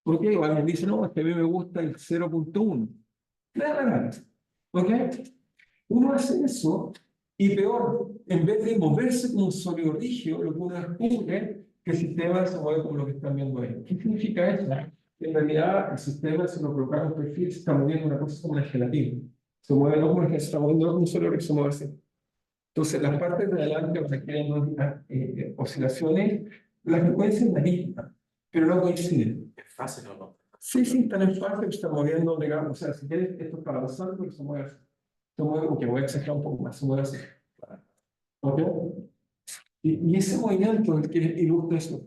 ¿Ok? O alguien dice, no, es que a mí me gusta el 0.1. Me da la gana. ¿Ok? Uno hace eso y peor, en vez de moverse como un sólido rígido, lo que uno descubre que el sistema se mueve como lo que están viendo ahí. ¿Qué significa eso? En realidad, el sistema, si lo colocamos en perfil, se está moviendo una cosa como una gelatina. Se mueve no como una, se está moviendo como un sólido rígido, se mueve así. Entonces, las partes de adelante requieren oscilaciones, la frecuencia es la misma, pero no coinciden. Es fácil o no. Sí, sí, están en fase, se están moviendo, digamos, o sea, si quieres, esto es para avanzar, pero se mueve, porque voy a exagerar un poco más, se mueve así. ¿Ok? Y ese movimiento es el que ilustra eso.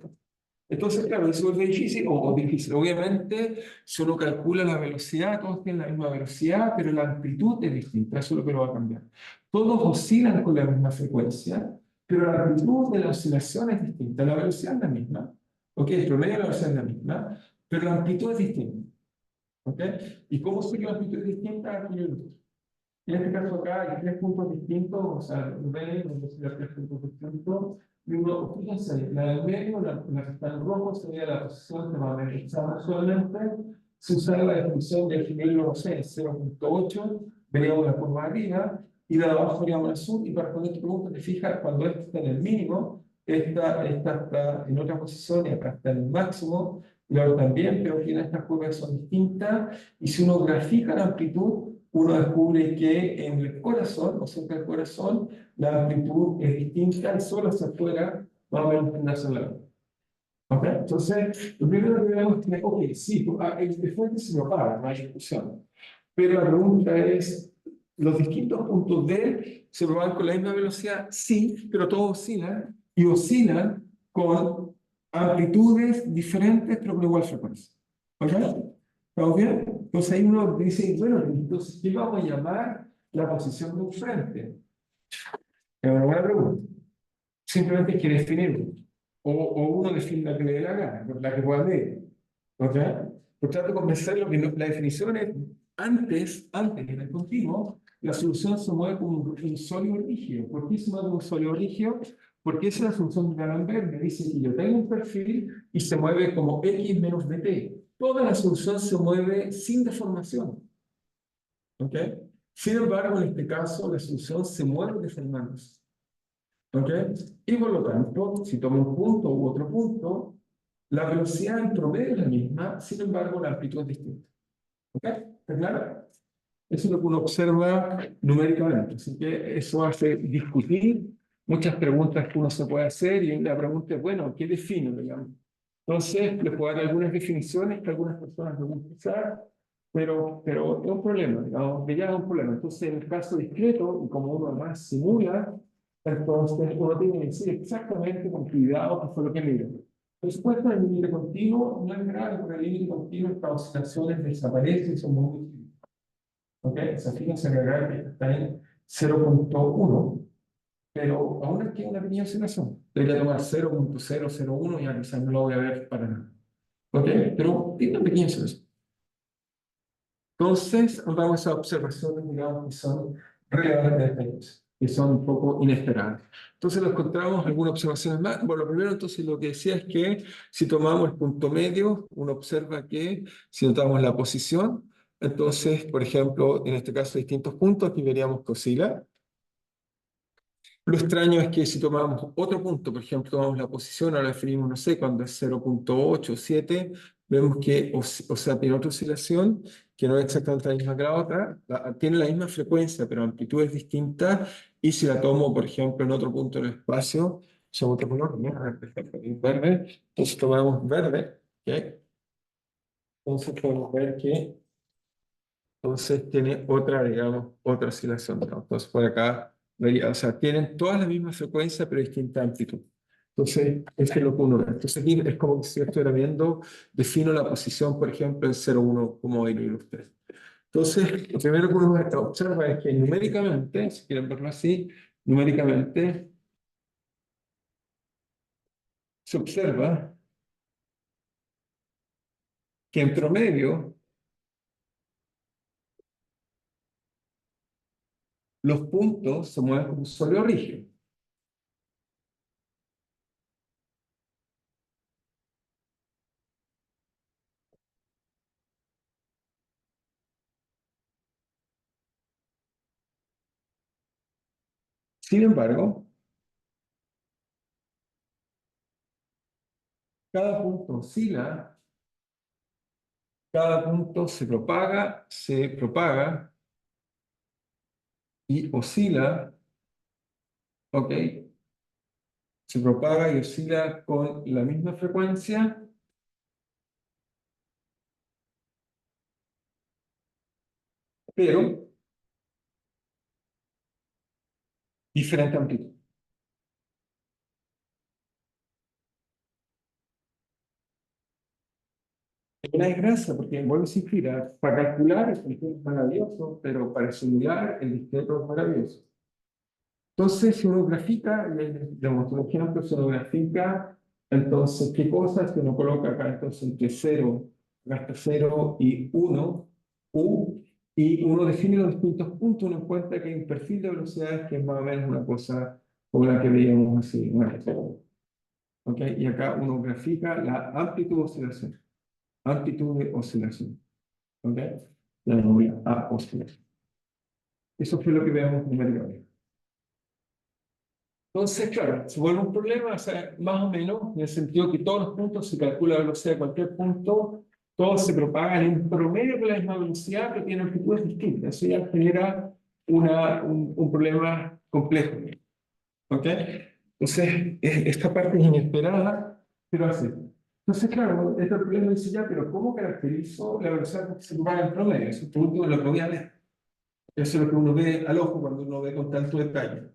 Entonces, claro, eso es difícil o difícil. Obviamente, si uno calcula la velocidad, todos tienen la misma velocidad, pero la amplitud es distinta, eso es lo que lo va a cambiar. Todos oscilan con la misma frecuencia, pero la amplitud de la oscilación es distinta. La velocidad es la misma, ¿ok? El promedio de la velocidad es la misma, pero la amplitud es distinta, ¿ok? ¿Y cómo sé que la amplitud es distinta? Aquí yo ilustro. En este caso acá hay tres puntos distintos, o sea, ven, la velocidad tres puntos distintos, y uno, fíjense, la del medio, la que está en rojo, sería la posición que va a analizar usualmente, se usa la definición de equilibrio, no sé, 0.8, veríamos la curva arriba, y la de abajo veríamos la sur, y para responder tu pregunta, te fijas, cuando esta está en el mínimo, esta está en otra posición y acá está en el máximo, y la otra también, pero tiene estas curvas son distintas, y si uno grafica la amplitud, uno descubre que en el corazón, o cerca del corazón, la amplitud es distinta, el sol hacia afuera, más o menos tendrá hacia la lado. ¿Ok? Entonces, lo primero que vemos es que, ok, sí, el efecto se propaga, no hay discusión. Pero la pregunta es, ¿los distintos puntos D se propagan con la misma velocidad? Sí, pero todos oscilan, y oscilan con amplitudes diferentes, pero con igual frecuencia. ¿Ok? ¿Estamos bien? Entonces ahí uno dice, bueno, entonces, ¿qué vamos a llamar la posición de un frente? Es una buena pregunta. Simplemente hay que definirlo. O uno define la que le dé la gana, la que pueda leer. ¿Ok? Por trato de convencerlo que la definición es, antes en el continuo, la solución se mueve como un sólido rígido. ¿Por qué se mueve como un sólido rígido? Porque esa es la solución de D'Alembert. Me dice que yo tengo un perfil y se mueve como x menos dt. Toda la solución se mueve sin deformación. ¿Ok? Sin embargo, en este caso, la solución se mueve deformándose. ¿Ok? Y por lo tanto, si tomo un punto u otro punto, la velocidad en promedio es la misma, sin embargo, la amplitud es distinta. ¿Ok? ¿Está claro? Eso es lo que uno observa numéricamente. Así que eso hace discutir muchas preguntas que uno se puede hacer y la pregunta es, bueno, ¿qué defino, digamos? Entonces, les puedo dar algunas definiciones que algunas personas no van a usar, pero es un problema, digamos, que ya es un problema. Entonces, en el caso discreto, y como uno más simula, entonces uno tiene que decir exactamente con cuidado qué fue lo que mira. Por supuesto, en el límite continuo no es grave, porque en el límite continuo estas oscilaciones desaparecen y son muy... ¿Ok? O sea, fíjense que acá está en 0.1, pero aún aquí hay una pequeña oscilación. Debería tomar 0.001 y ya quizás no lo voy a ver para nada. ¿Ok? Pero tiene una pequeña oscilación. Entonces, vamos a observaciones, digamos, que son relevantes de esta cosa, que son un poco inesperadas. Entonces, nos encontramos algunas observaciones más. Bueno, lo primero, entonces, lo que decía es que si tomamos el punto medio, uno observa que si notamos la posición, entonces, por ejemplo, en este caso, distintos puntos, aquí veríamos que oscila. Lo extraño es que si tomamos otro punto, por ejemplo, tomamos la posición, ahora definimos, no sé, cuando es 0.8 o 7, vemos que, o sea, tiene otra oscilación, que no es exactamente la misma que la otra, tiene la misma frecuencia, pero amplitud es distinta, y si la tomo, por ejemplo, en otro punto del espacio, llamo otro color, ¿no? A ver, por ejemplo, en verde, entonces tomamos verde, ¿ok? Entonces podemos ver que entonces tiene otra, digamos, otra oscilación, ¿no? Entonces por acá, vería, o sea, tienen todas la misma frecuencia, pero distinta amplitud. Entonces, eso es lo que uno ve. Entonces aquí es como si yo estuviera viendo, defino la posición, por ejemplo, en 0,1, como ahí lo ilustré. Entonces, lo primero que uno observa es que numéricamente, si quieren verlo así, numéricamente se observa que en promedio los puntos se mueven como un sólido rígido. Sin embargo, cada punto oscila, cada punto se propaga y oscila, ¿ok? Se propaga y oscila con la misma frecuencia, pero diferente amplitud. Es una desgracia, porque vuelvo a insistir, para calcular el discreto es maravilloso, pero para simular el discreto es maravilloso. Entonces, si uno grafica, y ahí les demuestro un ejemplo, si uno grafica, entonces, ¿qué cosas? Si uno coloca acá, entonces, entre 0, gasta 0 y 1, U, y uno define los distintos puntos, uno encuentra que hay un perfil de velocidades que es más o menos una cosa como la que veíamos así, una cosa. ¿Ok? Y acá uno grafica la amplitud de oscilación. Amplitud de oscilación. ¿Ok? La memoria a oscilación. Eso fue lo que veamos numéricamente. Entonces, claro, se vuelve un problema, o sea, más o menos, en el sentido que todos los puntos se calcula la velocidad de cualquier punto, todos se propagan en promedio con la misma velocidad, pero tienen amplitudes distintas. Eso ya genera un problema complejo. ¿Ok? Entonces, esta parte es inesperada, pero así. Entonces, claro, este problema dice ya, pero ¿cómo caracterizo la velocidad que se propaga en promedio? Ese punto lo que voy a ver. Eso es lo que uno ve al ojo cuando uno ve con tanto detalle.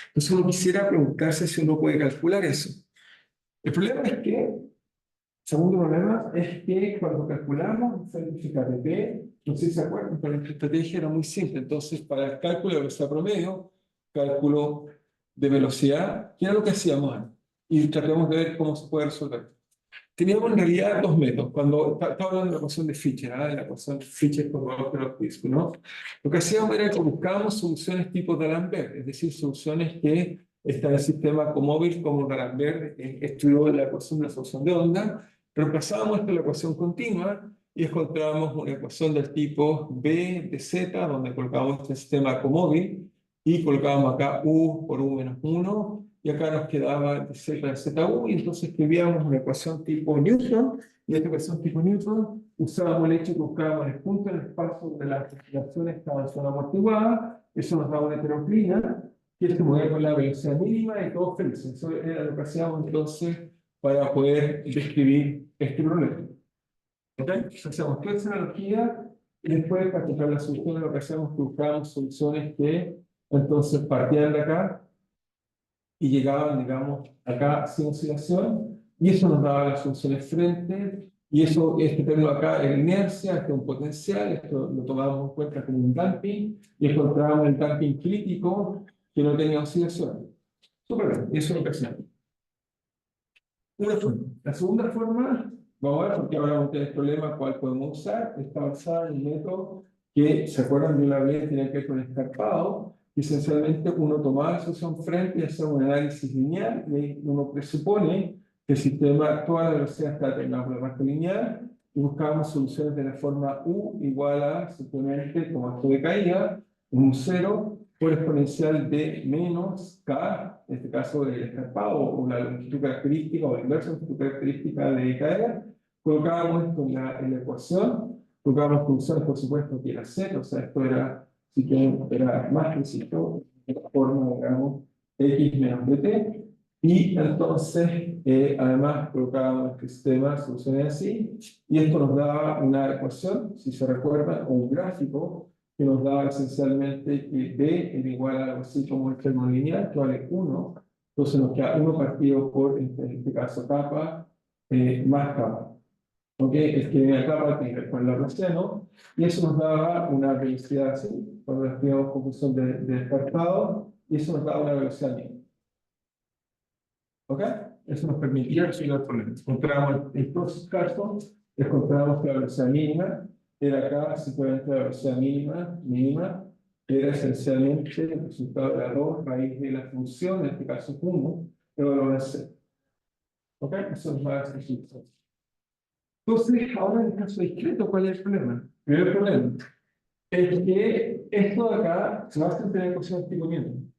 Entonces uno quisiera preguntarse si uno puede calcular eso. El problema es que, segundo problema, es que cuando calculamos el significado de P, no sé si se acuerdan, pero nuestra estrategia era muy simple. Entonces, para el cálculo de velocidad promedio, cálculo de velocidad, ¿qué era lo que hacíamos antes? Y tratamos de ver cómo se puede resolver. Teníamos en realidad dos métodos. Cuando estaba hablando de la ecuación de Fischer, ¿ah? De la ecuación de Fischer con valor de los discos, ¿no? Lo que hacíamos era que buscábamos soluciones tipo D'Alembert, es decir, soluciones que está en el sistema comóvil, como D'Alembert estudió la ecuación de la solución de onda. Reemplazábamos esta la ecuación continua y encontrábamos una ecuación del tipo B de Z, donde colocábamos este sistema comóvil y colocábamos acá U por U menos 1 y acá nos quedaba Z de ZU, y entonces escribíamos una ecuación tipo Newton, y esta ecuación tipo Newton usábamos el hecho que buscábamos el punto en el espacio donde las oscilaciones estaban zona amortiguada, eso nos daba una heteroclina, que se movía con la velocidad mínima y todos felices. Eso era lo que hacíamos entonces para poder describir este problema. ¿Ok? Entonces hacíamos toda esa analogía, y después para encontrar la solución lo que hacíamos es que buscábamos soluciones que entonces partían de acá, y llegaban, digamos, acá sin oscilación, y eso nos daba las funciones frente, y eso, este término acá era inercia, este es un potencial, esto lo tomábamos en cuenta como un damping, y encontrábamos el damping crítico que no tenía oscilación. Súper bien, eso es lo que hacíamos. Una forma. La segunda forma, vamos a ver, porque ahora vamos a tener problema cuál podemos usar, está basada en un método que, ¿se acuerdan de una vez? Tiene que ver con escarpado, y esencialmente uno tomaba la solución frente y hacía un análisis lineal, y uno presupone que el sistema, toda la velocidad está determinada por la parte lineal, y buscábamos soluciones de la forma U igual a simplemente, como esto de caída, un 0 por exponencial de menos K, en este caso del escarpado, o la longitud característica, o la inversa longitud característica de caída. Colocábamos esto en la ecuación, colocábamos funciones, por supuesto, que era Z, o sea, esto era, si quieren, era más preciso, de la forma, digamos, X menos dt, y entonces, además, colocábamos este sistema, soluciones así, y esto nos daba una ecuación, si se recuerdan, o un gráfico, que nos da esencialmente que B es igual a algo así como el término lineal, que vale 1. Entonces nos queda 1 partido por, en este caso, capa más capa. ¿Ok? Es que la capa tiene que ver con la velocidad, ¿no? Y eso nos daba una velocidad así, cuando la escribimos con función de descartado, y eso nos daba una velocidad mínima. ¿Ok? Eso nos permitía resolver el problema. Encontramos en todos casos, encontramos que la velocidad mínima era acá, simplemente la velocidad mínima, era esencialmente el resultado de la 2 raíz de la función, en este caso 1, de valor de C. ¿Ok? Eso es más difícil. Entonces, ahora en el caso discreto, ¿cuál es el problema? El primer problema es que esto de acá se va a tener ecuaciones tipo Newton.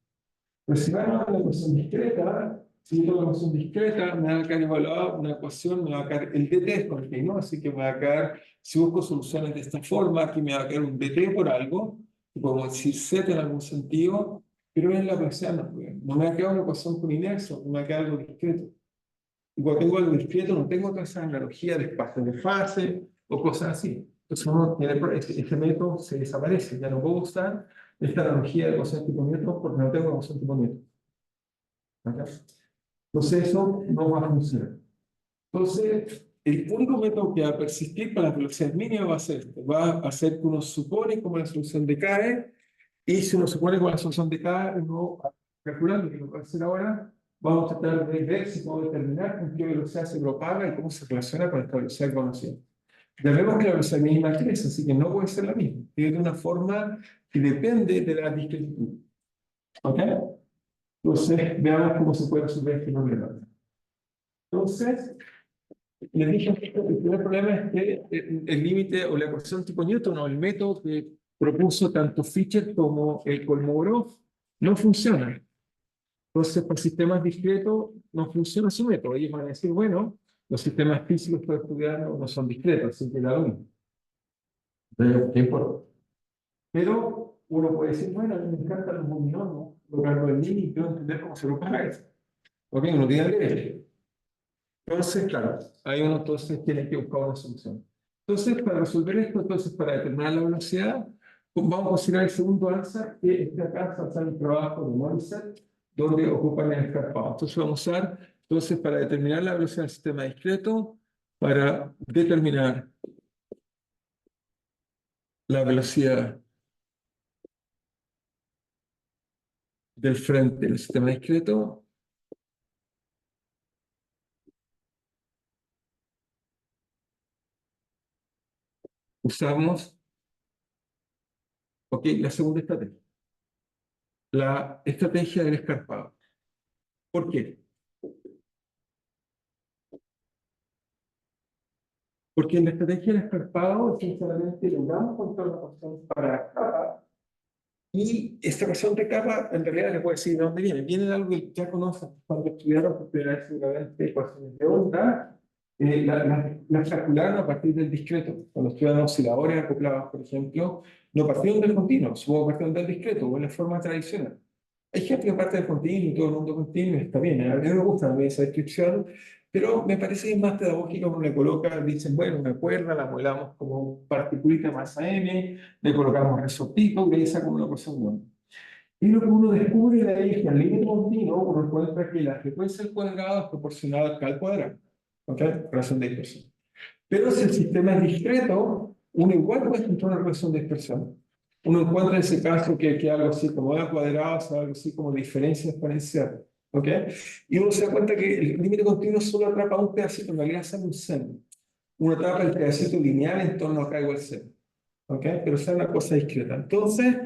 Pero si van a una ecuación discreta, si yo tengo una ecuación discreta, me va a quedar evaluada una ecuación, me va a quedar el dt es continuo, así que me va a quedar, si busco soluciones de esta forma, aquí me va a quedar un dt por algo, que podemos decir z en algún sentido, pero en la velocidad no me va a quedar una ecuación con inercia, me va a quedar algo discreto. Y cuando tengo algo discreto, no tengo toda esa analogía de espacio de fase o cosas así. Entonces, uno tiene, este método se desaparece, ya no puedo usar esta analogía de ecuación tipo Newton porque no tengo ecuación tipo Newton. ¿Okay? Entonces, eso no va a funcionar. Entonces, el único método que va a persistir para las velocidades mínimas va a ser este. Va a hacer que uno supone como la solución decae, y si uno supone como la solución decae, uno calculando, que lo voy a hacer ahora, vamos a tratar de ver si puedo determinar con qué velocidad se propaga y cómo se relaciona con esta velocidad conocida. Ya vemos que la velocidad mínima crece, así que no puede ser la misma. Tiene de una forma que depende de la discretud. ¿Ok? Entonces, veamos cómo se puede resolver este problema. Entonces, les dije que el primer problema es que el límite o la ecuación tipo Newton o el método que propuso tanto Fischer como el Kolmogorov no funciona. Entonces, para sistemas discretos no funciona su método. Ellos van a decir, bueno, los sistemas físicos para estudiar no son discretos, así que da lo mismo. ¿Qué importa? Pero uno puede decir, bueno, a mí me encantan los movimientos, lograrlo en línea y quiero entender cómo se lo paga eso. Ok, uno tiene derecho. Entonces, claro, ahí uno entonces tiene que buscar una solución. Entonces, para resolver esto, entonces, para determinar la velocidad, pues vamos a considerar el segundo ansatz, que este acá se basa en el trabajo de Morissette, donde ocupan el escarpado. Entonces, vamos a usar, entonces, para determinar la velocidad del sistema discreto, para determinar la velocidad del frente del sistema discreto, usamos, ok, la segunda estrategia, la estrategia del escarpado. ¿Por qué? Porque en la estrategia del escarpado, esencialmente, logramos controlar la ecuación para capa, y esta ecuación de capa, en realidad, les voy a decir de dónde viene. Viene de algo que ya conocen cuando estudiaron por primera vez seguramente ecuaciones de onda, las calcularon a partir del discreto. Cuando estudiaron osciladores acoplados, por ejemplo, no partieron del continuo, supongo que partieron del discreto, o en la forma tradicional. Hay gente que parte del continuo y todo el mundo continuo, está bien, a mí me gusta esa descripción, pero me parece que es más pedagógico cuando le coloca, dicen, bueno, una cuerda, la modelamos como particulita masa m, le colocamos resortito, y ahí sacamos una ecuación de onda. Y lo que uno descubre de ahí es que al límite continuo uno encuentra que la frecuencia al cuadrado es proporcional al cuadrado. ¿Ok? Relación de dispersión. Pero si el sistema es discreto, uno igual puede encontrar una relación de dispersión. Uno encuentra en ese caso que algo así como a cuadrado, o algo así como diferencia exponencial. ¿Ok? Y uno se da cuenta que el límite continuo solo atrapa un pedacito, en realidad sale un seno. Uno atrapa el pedacito lineal en torno acá igual cero. ¿Ok? Pero es una cosa discreta. Entonces,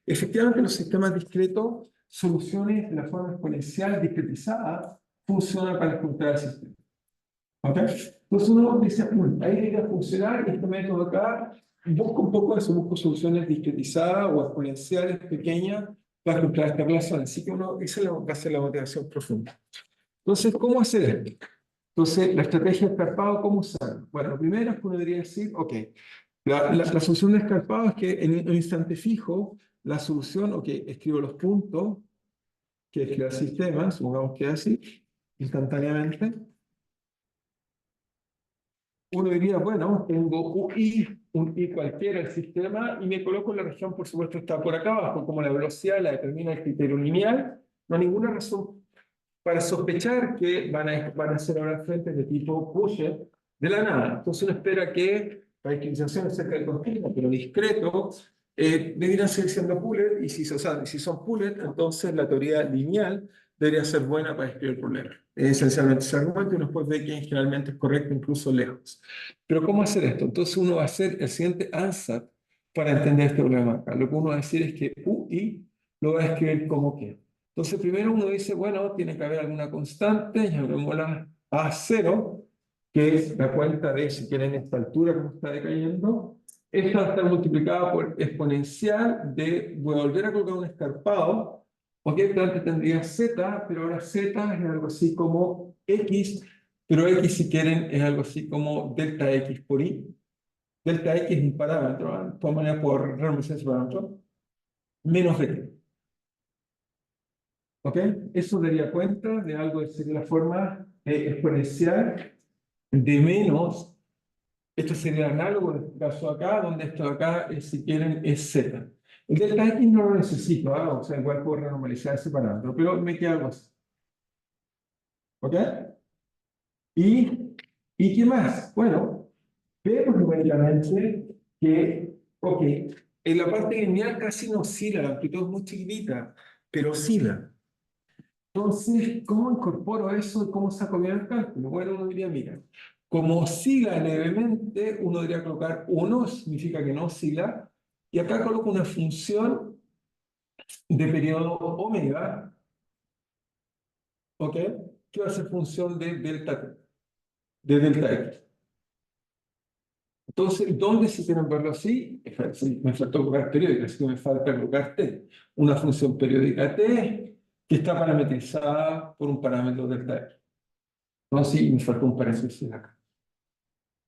efectivamente, los sistemas discretos, soluciones de la forma exponencial discretizada, funcionan para encontrar el sistema. ¿Ok? Entonces uno dice, ahí debería funcionar, y este método acá busca un poco eso, busca soluciones discretizadas o exponenciales pequeñas para encontrar esta relación. Así que uno, esa va a ser la motivación profunda. Entonces, ¿cómo hacer esto? Entonces, la estrategia de escarpado, ¿cómo usarlo? Bueno, lo primero es que uno debería decir, ok, la solución de escarpado es que en un instante fijo, la solución, ok, escribo los puntos que es el sistema, supongamos que es así, instantáneamente. Uno diría, bueno, tengo un I cualquiera del sistema, y me coloco en la región, por supuesto, está por acá abajo, como la velocidad la determina el criterio lineal, no hay ninguna razón para sospechar que van a ser ahora frentes de tipo pusher de la nada. Entonces uno espera que la discriminación cerca del continuo, pero discreto, debieran seguir siendo Puller, y si, o sea, si son Puller, entonces la teoría lineal debería ser buena para describir el problema. Esencialmente ese argumento, y uno después ve que generalmente es correcto incluso lejos. Pero ¿cómo hacer esto? Entonces uno va a hacer el siguiente ansatz para entender este problema acá. Lo que uno va a decir es que UI lo va a escribir como que. Entonces primero uno dice, bueno, tiene que haber alguna constante, llamémosla A0, que es la cuenta de, si quieren, esta altura como está decayendo. Esta va a estar multiplicada por exponencial de, voy a volver a colocar un escarpado, ok, antes tendría Z, pero ahora Z es algo así como X, pero X, si quieren, es algo así como delta X por Y. Delta X es un parámetro, ¿eh? De todas maneras puedo renunciar ese parámetro, menos B. ¿Ok? Eso daría cuenta de algo que sería la forma exponencial de menos. Esto sería análogo en este caso acá, donde esto de acá, si quieren, es Z. El delta X no lo necesito, ¿ah? O sea, igual puedo renormalizar ese parámetro, pero me queda algo así. ¿Ok? ¿Y, ¿Y qué más? Bueno, vemos numéricamente que, ok, en la parte lineal casi no oscila, la amplitud es muy chiquitita, pero oscila. Entonces, ¿cómo incorporo eso y cómo saco bien el cálculo? Bueno, uno diría, mira, como oscila levemente, uno diría colocar 1, significa que no oscila, y acá coloco una función de periodo omega, ¿ok? Que va a ser función de delta t, de delta x. Entonces, ¿dónde se quieren verlo así? Sí, me faltó colocar periódica, así que me falta colocar t. Una función periódica t que está parametrizada por un parámetro delta x. Entonces, sí, me faltó un paréntesis acá.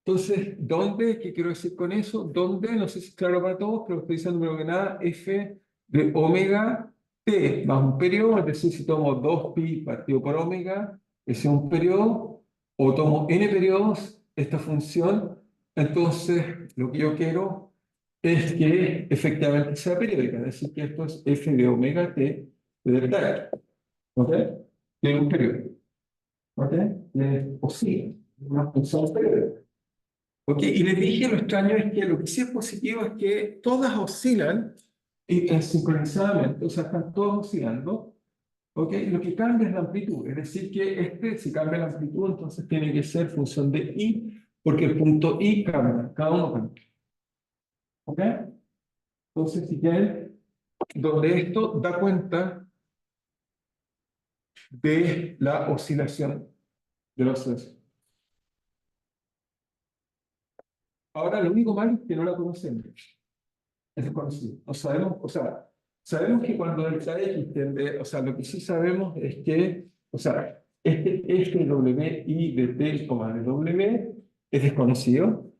Entonces, ¿dónde? ¿Qué quiero decir con eso? ¿Dónde? No sé si es claro para todos, pero estoy diciendo primero que nada f de omega t más un periodo, es decir, si tomo 2pi partido por omega, ese es un periodo, o tomo n periodos, esta función, entonces lo que yo quiero es que efectivamente sea periódica, es decir, que esto es f de omega t de delta, ¿ok? Que es un periodo, ¿ok? O sí, una función periódica. ¿Ok? Y les dije, lo extraño es que lo que sí es positivo es que todas oscilan sincronizadamente, o sea, están todas oscilando. ¿Ok? Lo que cambia es la amplitud, es decir, que si cambia la amplitud, entonces tiene que ser función de i, porque el punto i cambia, cada uno cambia. ¿Ok? Entonces, si quieren, donde esto da cuenta de la oscilación de los oscilación. Ahora, lo único malo es que no la conocemos. Es desconocido. No sabemos, o sea, sabemos que cuando delta X tiende, o sea, lo que sí sabemos es que, o sea, este WI de T, de W es desconocido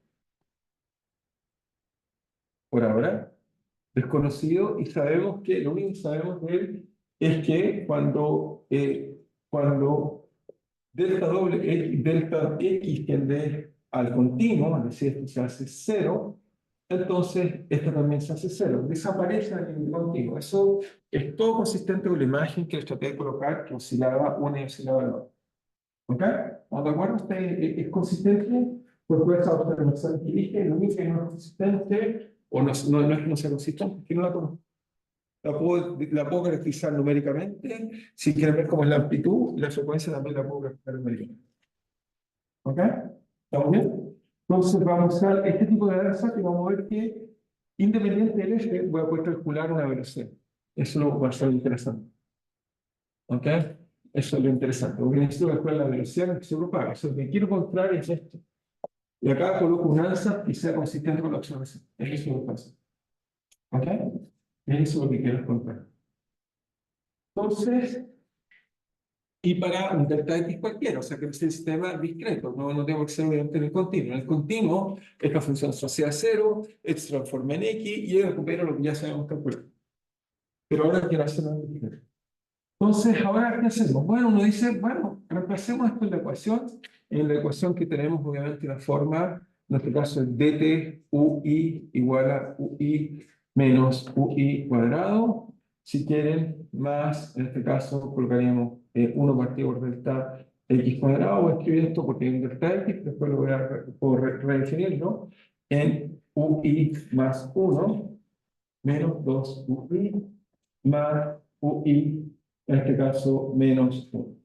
por ahora, desconocido, y sabemos que, lo único que sabemos de él es que cuando delta X tiende al continuo, es decir, esto se hace cero, entonces esto también se hace cero, desaparece el límite continuo. Eso es todo consistente con la imagen que les traté de colocar, que oscilaba una y oscilaba la otra. ¿Ok? ¿Estamos de acuerdo? ¿Es consistente? Pues por esa observación que dije, lo único que no es consistente, o no es que no sea consistente, es que no la conozco. La puedo caracterizar numéricamente. Si quieren ver cómo es la amplitud, la frecuencia también la puedo caracterizar numéricamente. ¿Ok? ¿Estamos bien? Entonces vamos a este tipo de danza que vamos a ver que independiente del eje voy a poder calcular una velocidad. Eso va a ser interesante. ¿Ok? Eso es lo interesante. Porque necesito calcular la velocidad que se propaga. Eso es lo que quiero encontrar es esto. Y acá coloco un alza que sea consistente con la observación. Eso es lo que pasa. ¿Ok? Eso es lo que quiero encontrar. Entonces, y para un delta X cualquiera, o sea que es el sistema discreto, no tengo que ser obviamente en el continuo. En el continuo, esta función se asocia a cero, esto se transforma en X y recupero lo que ya sabemos calcular. Pero ahora quiero hacer una discreto. Entonces, ¿ahora qué hacemos? Bueno, uno dice, bueno, reemplacemos esto en la ecuación que tenemos obviamente la forma, en este caso es dt ui igual a ui menos ui cuadrado, si quieren, más, en este caso colocaríamos 1 partido por delta x cuadrado, voy a escribir esto porque hay un delta x, después lo voy a redefinirlo, en ui más 1 menos 2 ui más ui, en este caso, menos 1.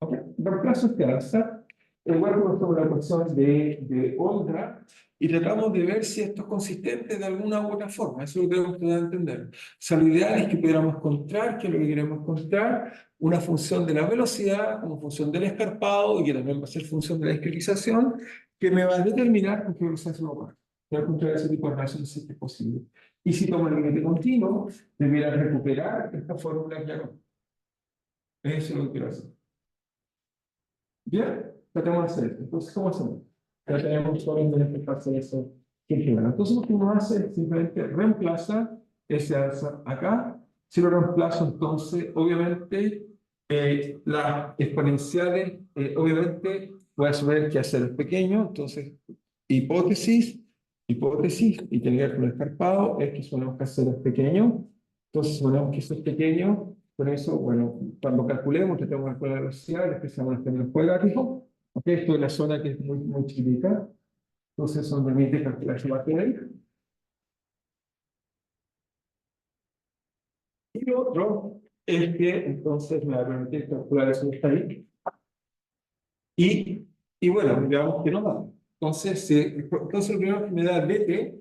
¿Ok? Reemplazo este alza, igual sobre la ecuación de Oldra, y tratamos de ver si esto es consistente de alguna u otra forma. Eso lo tenemos que entender. O sea, lo ideal es que pudiéramos encontrar, que es lo que queremos encontrar, una función de la velocidad como función del escarpado, y que también va a ser función de la discretización, que me va a determinar con qué velocidad se va a mover. Voy a encontrar ese tipo de relaciones si es posible. Y si tomo el límite continuo, debiera recuperar esta fórmula que ya conozco. Eso es lo que quiero hacer. Bien, tratemos de hacer esto. Entonces, ¿cómo hacemos? Ya tenemos solo en hacer eso. Entonces, lo que uno hace es simplemente reemplaza ese alza acá. Si lo reemplazo, entonces, obviamente, las exponenciales, obviamente, voy a saber que hacer el pequeño. Entonces, hipótesis, y tiene que ver con el escarpado, es que suponemos que hacer el pequeño. Entonces, suponemos que eso es pequeño. Por eso, bueno, cuando calculemos, que tengo que calcular la velocidad, empezamos a tener el cuadrático. ¿Ok? Esto es la zona que es muy, muy chiquita. Entonces, eso me permite calcular su parte de ahí. Y lo otro es que entonces me va a permitir calcular eso que está ahí. Y bueno, veamos que nos da. Entonces lo primero que me da dt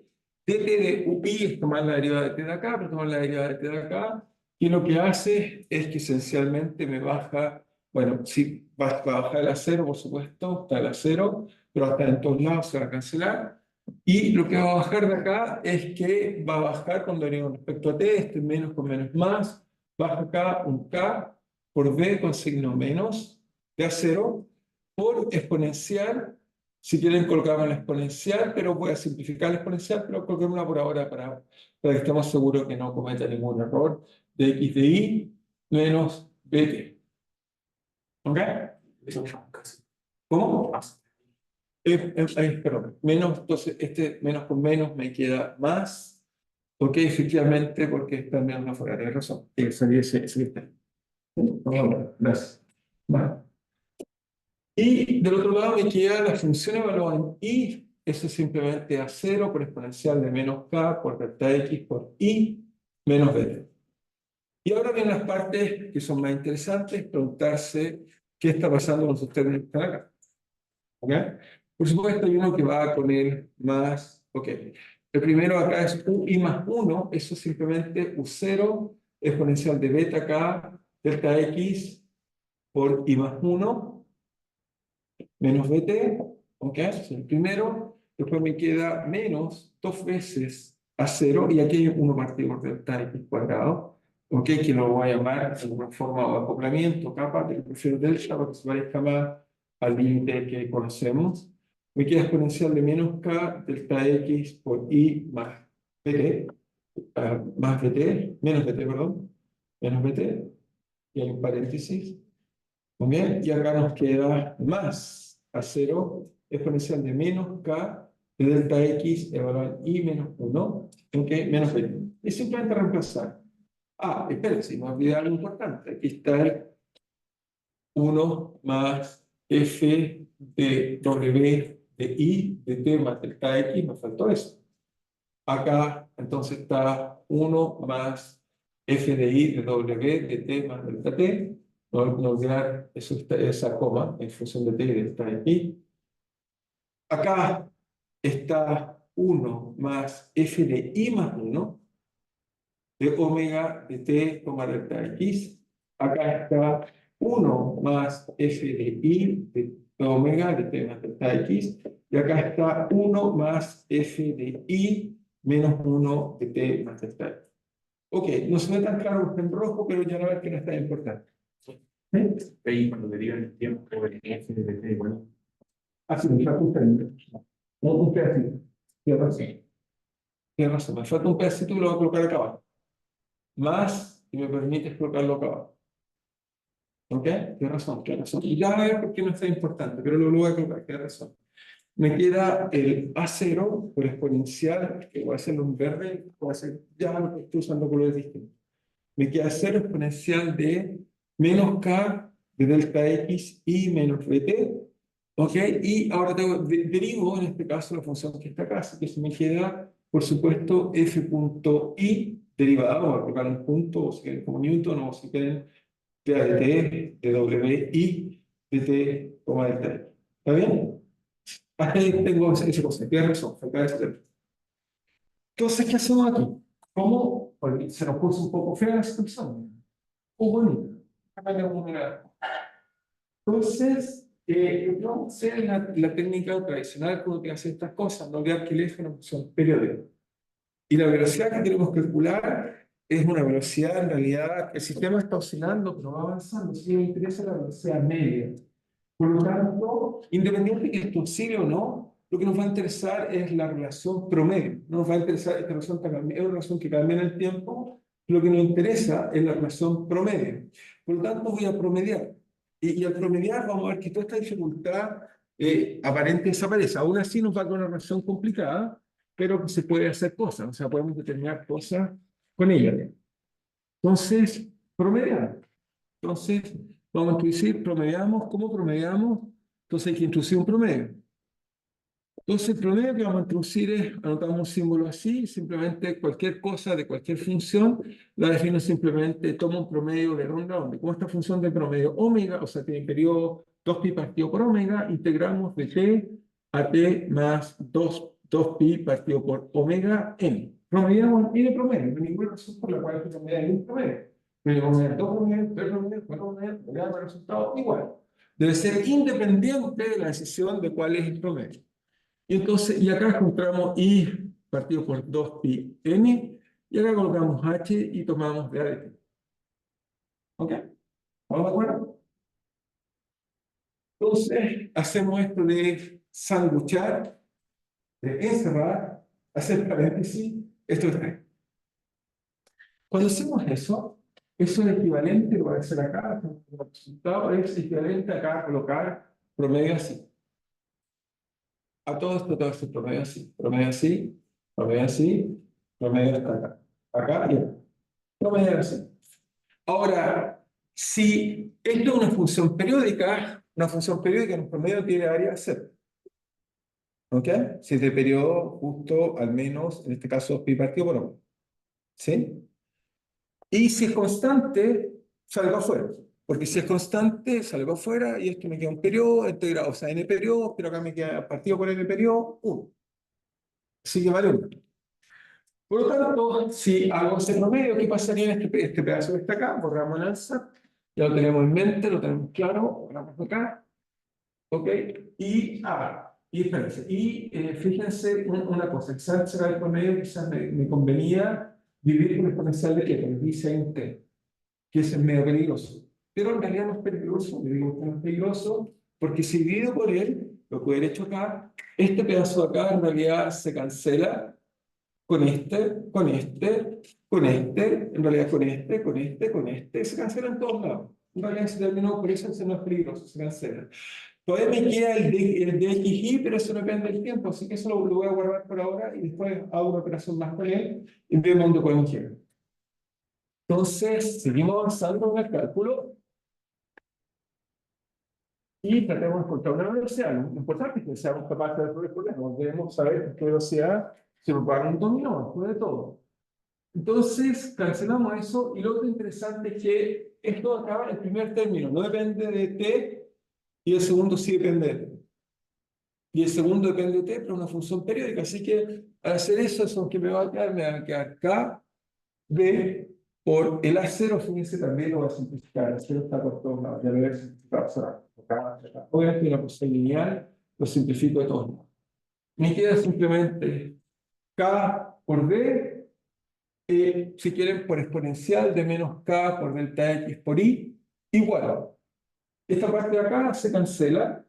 de UPI es tomar la derivada de t de acá, pero tomar la derivada de t de acá, y lo que hace es que esencialmente me baja, bueno, sí, va a bajar a cero, por supuesto, está a cero, pero hasta en todos lados se va a cancelar. Y lo que va a bajar de acá es que va a bajar cuando derivamos respecto a t, este menos con menos más, baja acá un k por b con signo menos de a cero por exponencial. Si quieren colocar la exponencial, pero voy a simplificar la exponencial, pero coloquémosla por ahora para que estemos seguros que no cometa ningún error de x de y menos bt. ¿Ok? Eso es casi. ¿Cómo? Perdón, menos, entonces este menos con menos me queda más. Ok, efectivamente, porque está menos una fuera de razón. Sería ese que está ahí. Bueno, gracias. Vale. Y del otro lado me queda la función evaluada en y, eso es simplemente a cero por exponencial de menos k por delta x por y menos bt. Y ahora vienen las partes que son más interesantes, preguntarse qué está pasando con los términos que están acá. ¿Ok? Por supuesto, hay uno que va con el más, ok. El primero acá es ui más 1, eso es simplemente u0 exponencial de beta k delta x por i más 1 menos bt, ¿ok? Es el primero. Después me queda menos 2 veces a 0, y aquí hay 1 partido por delta x cuadrado, ¿ok? Que lo voy a llamar de alguna forma o acoplamiento, capa, pero prefiero delta para que se parezca más al límite que conocemos. Me queda exponencial de menos k delta x por i más bt, más bt, menos bt, perdón, menos bt, y hay un paréntesis. Muy bien, y acá nos queda más a cero exponencial de menos k de delta x evaluado en i menos 1, ok, menos 20. Y simplemente reemplazar. Ah, espérense, me olvidé algo importante. Aquí está el 1 más f de w de i de t más delta x, me faltó eso. Acá entonces está 1 más f de i de w de t más delta t. No olvidar esa coma en función de t y delta x. Acá está 1 más f de i más 1 de omega de t, delta x. Acá está 1 más f de i de omega de t más delta x. Y acá está 1 más f de i menos 1 de t más delta x. Ok, no se ve tan claro porque está en rojo, pero ya no es que no está importante. Ahí cuando derivan el tiempo, el f de t igual. Así, me falta un término. Un pedacito. Tienes razón. Tienes razón. Me falta un pedacito y lo voy a colocar acá abajo. Más, y me permites colocarlo acá abajo. ¿Ok? Tienes razón, tienes razón. Y ya veo por qué no está importante, pero lo voy a colocar, tienes razón. Me queda el A0 por exponencial, que voy a hacerlo en verde, voy a hacer ya lo que estoy usando colores distintos. Me queda 0 exponencial de menos k de delta x y menos bt. ¿Ok? Y ahora derivo, en este caso, la función que está acá, así que se me queda, por supuesto, f punto i derivada, voy a colocar un punto, o si quieren como Newton, o si quieren t de t, de w i de t, coma delta x. ¿Está bien? Hasta ahí tengo esa cosa, tienes razón, falta ese. Entonces, ¿qué hacemos aquí? ¿Cómo? Porque se nos puso un poco fea la situación. Un bonito. Entonces, vamos a hacer la técnica tradicional cuando te hace estas cosas, no olvidar que el eje es una función periódica. Y la velocidad que queremos calcular es una velocidad, en realidad, el sistema está oscilando, pero va avanzando. Si me interesa la velocidad media. Por lo tanto, independiente de que esto oscile o no, lo que nos va a interesar es la relación promedio. No nos va a interesar esta relación, es una relación que cambia en el tiempo. Lo que nos interesa es la relación promedio. Por lo tanto, voy a promediar. Y al promediar vamos a ver que toda esta dificultad aparente desaparece. Aún así nos va a dar una relación complicada, pero que se puede hacer cosas. O sea, podemos determinar cosas con ella. Entonces, promediar. Entonces, vamos a introducir, promediamos. ¿Cómo promediamos? Entonces hay que introducir un promedio. Entonces, el promedio que vamos a introducir es, anotamos un símbolo así, simplemente cualquier cosa de cualquier función, la defino simplemente, tomo un promedio de dónde a dónde. Como esta función de promedio omega, o sea, tiene periodo 2pi partido por omega, integramos de t a t más 2pi partido por omega n. Promediamos n promedio, no hay ninguna razón por la cual hay que promediar un promedio. Pero promediar dos promedios, tres promedios, cuatro promedios, le damos el resultado igual. Debe ser independiente de la decisión de cuál es el promedio. Y entonces, y acá encontramos I partido por 2pi n, y acá colocamos h y tomamos de A de t. ¿Ok? ¿Estamos de acuerdo? Entonces, hacemos esto de sanguchar, de encerrar, hacer paréntesis, esto es 3. Cuando hacemos eso, eso es equivalente, lo voy a hacer acá, el resultado es equivalente acá a colocar promedio así. A todo esto, promedio así, promedio así, promedio así, promedio hasta acá. Acá y acá. Promedio así. Ahora, si esto es una función periódica en un promedio tiene varias z. ¿Ok? Si es de periodo justo al menos, en este caso, pi partido por omega. ¿Sí? Y si es constante, salgo afuera. Porque si es constante, salgo afuera y esto me queda un periodo integrado, o sea, n periodos, pero acá me queda partido por n periodo, 1. Así que vale 1. Por lo tanto, si hago ese promedio, ¿qué pasaría en este pedazo que está acá? Borramos el alza, ya lo tenemos en mente, lo tenemos claro, borramos acá, ¿ok? Y espérense, fíjense una cosa, quizás será el promedio, quizás me convenía dividir con el exponencial de que dice en t, que es medio peligroso. Pero en realidad no es peligroso, le digo que no es peligroso, porque si divido por él, lo que hubiera hecho acá, este pedazo de acá en realidad se cancela con este, con este, con este, en realidad con este, con este, con este, se cancelan en todos lados. En realidad se terminó, por eso no es peligroso, se cancela. Todavía me queda el DXY, pero eso no depende del tiempo, así que eso lo voy a guardar por ahora y después hago una operación más con él y vemos dónde podemos llegar. Entonces, seguimos avanzando en el cálculo y tratemos de encontrar una velocidad. Lo importante es que seamos capaces de resolver problemas. Debemos saber qué velocidad se propaga un dominó, después de todo. Entonces, cancelamos eso y lo otro interesante es que esto acaba, el primer término no depende de t y el segundo sí depende de t. Y el segundo depende de t, pero es una función periódica. Así que al hacer eso, eso que me va a quedar k b por el A0, fíjense, también lo voy a simplificar. El A0 está por todos lados, ya lo voy a simplificar. O sea, obviamente una posición lineal, lo simplifico de todos lados. Me queda simplemente k por b. Si quieren, por exponencial de menos k por delta x por y, igual. Esta parte de acá se cancela,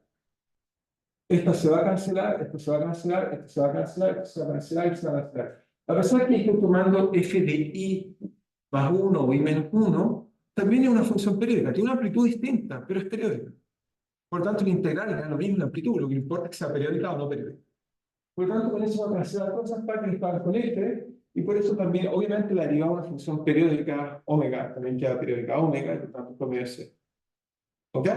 esta se va a cancelar, esto se va a cancelar, esto se va a cancelar, esto se va a cancelar, esto se va a cancelar. A pesar que estoy tomando f de y más 1 o y menos 1, también es una función periódica, tiene una amplitud distinta, pero es periódica. Por lo tanto, la integral es lo mismo la amplitud, lo que importa es que sea periódica o no periódica. Por lo tanto, con eso va a cancelar todas esas partes que estaban con este, y por eso también, obviamente, la derivada de una función periódica omega, también queda periódica omega, y por tanto promedio c. ¿Ok?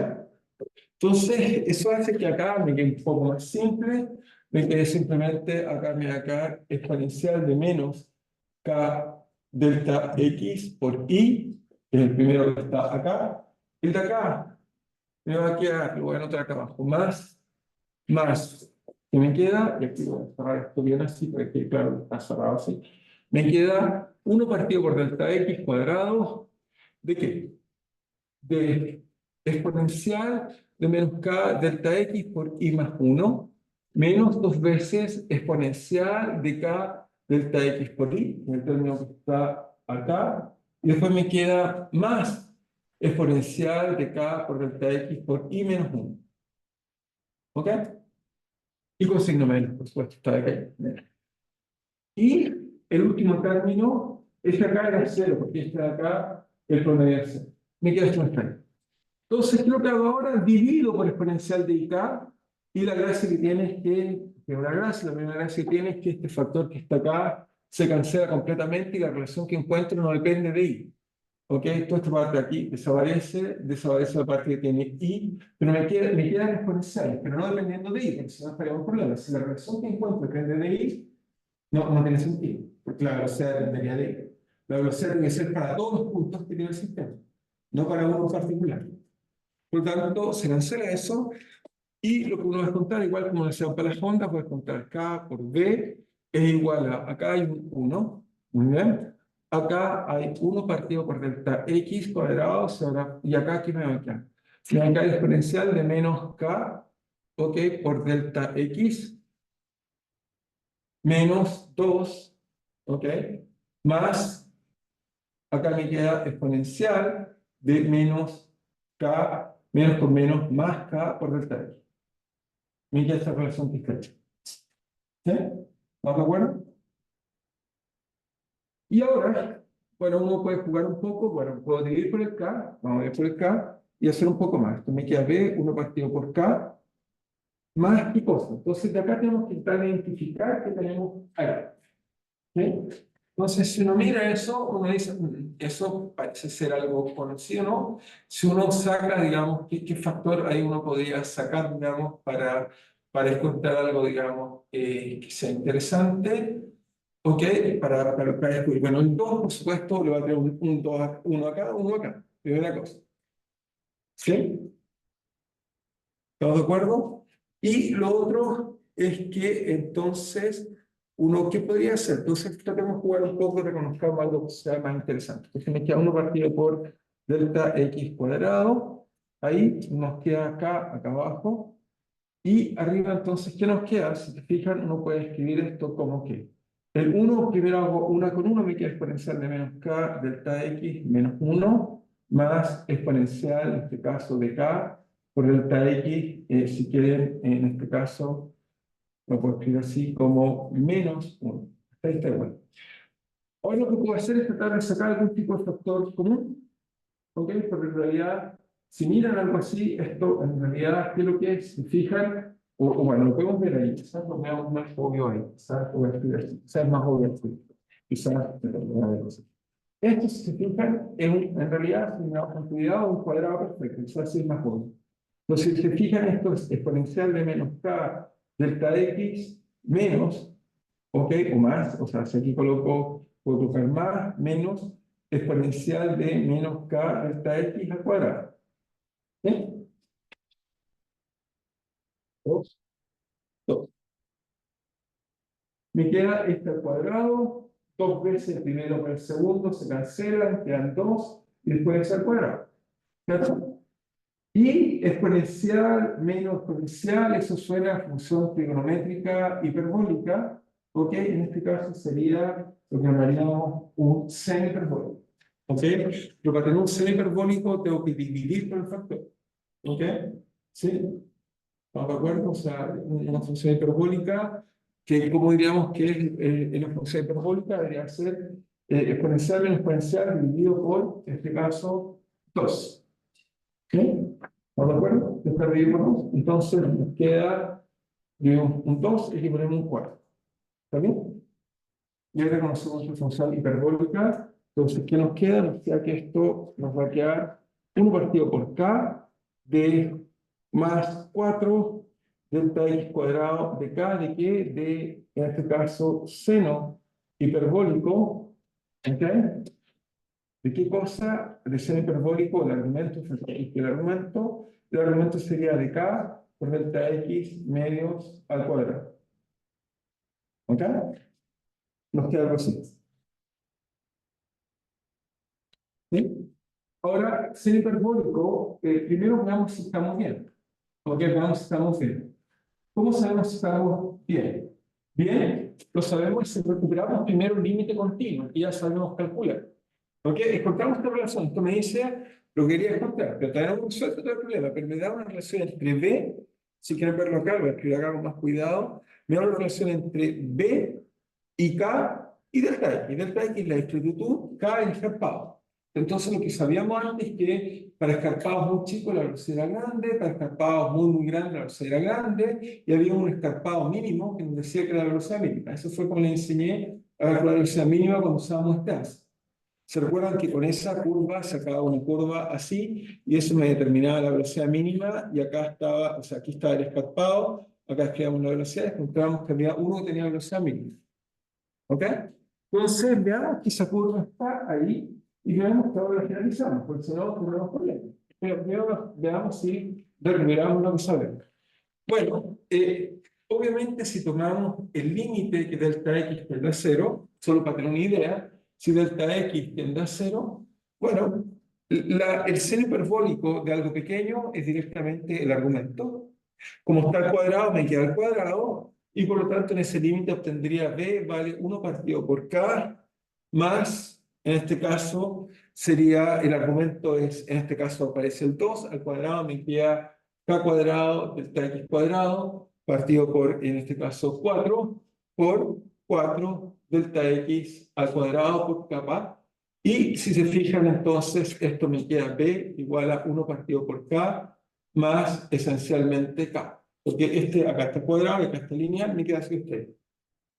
Entonces, eso hace que acá me quede un poco más simple, me quede simplemente acá, me acá exponencial de menos k delta x por y, que es el primero que está acá, el de acá me va a quedar, lo voy a anotar acá abajo, más, que me queda, y aquí voy a cerrar esto bien así, para que claro, está cerrado así, me queda 1 partido por delta x cuadrado, ¿de qué? De exponencial de menos k delta x por y más 1, menos 2 veces exponencial de k delta x por y, en el término que está acá, y después me queda más exponencial de k por delta x por y menos 1. ¿Ok? Y con signo menos, por supuesto, está de acá. Y el último término, este acá era 0, porque este de acá, el promedio es 0. Me queda esto extraño. Entonces, lo que hago ahora, divido por exponencial de IK, y la gracia que tiene es que una gracia, la primera gracia que tiene es que este factor que está acá se cancela completamente y la relación que encuentro no depende de I. ¿ok? Toda esta parte de aquí desaparece la parte que tiene I, pero me quedan exponenciales, pero no dependiendo de I, porque si no estaría un problema. Si la relación que encuentro depende de I, no tiene sentido, porque la velocidad dependería de I. La velocidad tiene que ser para todos los puntos que tiene el sistema, no para uno en particular. Por lo tanto, se cancela eso, y lo que uno va a contar, igual como decía para las ondas, voy a contar K por B, es igual a, acá hay un 1, muy bien. Acá hay 1 partido por delta X cuadrado, y acá aquí me va a quedar. Me va a quedar el exponencial de menos K, ok, por delta X, menos 2, ok, más, acá me queda exponencial de menos K, menos por menos, más K por delta X. Me queda esta relación que está hecha. ¿Sí? ¿Estamos de acuerdo? Y ahora, bueno, uno puede jugar un poco, bueno, puedo dividir por el K, vamos a ir por el K, y hacer un poco más. Entonces me queda B, 1 partido por K, más qué cosa. Entonces de acá tenemos que intentar identificar que tenemos acá. ¿Sí? Entonces, si uno mira eso, uno dice, eso parece ser algo conocido, ¿no? Si uno saca, digamos, qué factor ahí uno podría sacar, digamos, para encontrar algo, digamos, que sea interesante, ¿ok? Para descubrir. Bueno, el 2, por supuesto, le va a tener un 2, uno acá, uno acá. Primera cosa. ¿Sí? ¿Estamos de acuerdo? Y lo otro es que entonces, uno, ¿qué podría hacer? Entonces, tratemos de jugar un poco, reconozcamos algo que sea más interesante. Entonces, me queda 1 partido por delta X cuadrado. Ahí nos queda acá abajo. Y arriba, entonces, ¿qué nos queda? Si te fijan, uno puede escribir esto como que el 1, primero hago 1 con 1, me queda exponencial de menos K delta X menos 1, más exponencial, en este caso, de K por delta X, si quieren, en este caso, lo puedo escribir así como menos 1. Ahí está igual. Hoy lo que puedo hacer es tratar de sacar algún tipo de factor común, ¿ok? Porque en realidad, si miran algo así, esto en realidad, ¿qué es lo que es? Si fijan, o bueno, lo podemos ver ahí, quizás lo veamos más obvio ahí, quizás lo voy a escribir así, quizás es más obvio así, quizás, esto, si se fijan, en realidad, si miramos con cuidado, un cuadrado perfecto, quizás así es más obvio. Entonces, si se fijan, esto es exponencial de menos k delta x menos, ¿ok? O más, o sea, si aquí puedo colocar más, menos, exponencial de menos k delta x al cuadrado. ¿Sí? Dos, dos. Me queda este al cuadrado, 2 veces el primero por el segundo, se cancelan, quedan 2, y después es al cuadrado. ¿Cierto? Y exponencial menos exponencial, eso suena a función trigonométrica hiperbólica, ¿ok? En este caso sería lo que llamaríamos un seno hiperbólico, ¿ok? Pero para tener un seno hiperbólico tengo que dividir por el factor, ¿ok? ¿Sí? ¿Estamos de acuerdo? O sea, una función hiperbólica, que como diríamos que es una función hiperbólica, debería ser exponencial menos exponencial dividido por, en este caso, 2. ¿Sí? ¿Estamos de acuerdo? Después dividimos, entonces nos queda un 2 y aquí ponemos un 4. ¿Está bien? Ya reconocemos la función hiperbólica. Entonces, ¿qué nos queda? Nos queda que esto nos va a quedar 1 partido por k de más 4 delta x cuadrado de k, ¿de qué? De, en este caso, seno hiperbólico, ¿ok? ¿De qué cosa? De seno hiperbólico, el argumento, el argumento sería de k por delta x medios al cuadrado. ¿Ok? Nos queda algo así. ¿Sí? Ahora, seno hiperbólico, primero veamos si estamos bien. ¿Ok? Veamos si estamos bien. ¿Cómo sabemos si estamos bien? Bien, lo sabemos si recuperamos primero un límite continuo, y ya sabemos calcular. ¿Ok? Encontramos esta relación. Esto me dice, lo quería encontrar, pero todavía no hemos resuelto todo el problema, pero me da una relación entre B, si quieren verlo acá, lo voy a escribir acá con más cuidado, me da una relación entre B y K y delta X. Delta X es la distribución, K es el escarpado. Entonces, lo que sabíamos antes es que para escarpados muy chicos la velocidad era grande, para escarpados muy grandes la velocidad era grande, y había un escarpado mínimo que nos decía que era la velocidad mínima. Eso fue como le enseñé a ver la velocidad mínima cuando usábamos este. ¿Se recuerdan que con esa curva sacaba una curva así y eso me determinaba la velocidad mínima y acá estaba, o sea, aquí estaba el escarpado, acá escribíamos la velocidad, encontrábamos que había uno que tenía velocidad mínima. ¿Ok? Entonces, veamos que esa curva está ahí y veamos que ahora la generalizamos, porque si no, tenemos problemas. Pero veamos si recuperamos lo que sabemos. Bueno, obviamente si tomamos el límite que delta x tiende a cero, solo para tener una idea, si delta x tiende a cero, bueno, el seno hiperbólico de algo pequeño es directamente el argumento. Como está al cuadrado, me queda al cuadrado, y por lo tanto en ese límite obtendría b vale 1 partido por k, más, en este caso, sería, el argumento es, en este caso aparece el 2, al cuadrado me queda k cuadrado delta x cuadrado, partido por, en este caso, 4, por 4 delta x al cuadrado por k. Y si se fijan, entonces, esto me queda b igual a 1 partido por k, más esencialmente k. Porque este acá está cuadrado y acá está lineal, me queda así usted.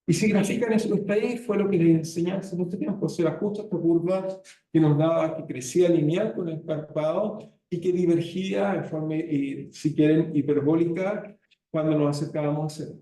Y si grafican eso que está ahí, fue lo que les enseñé hace mucho tiempo. O sea, justo esta curva que nos daba que crecía lineal con el escarpado y que divergía en forma, si quieren, hiperbólica cuando nos acercábamos a cero.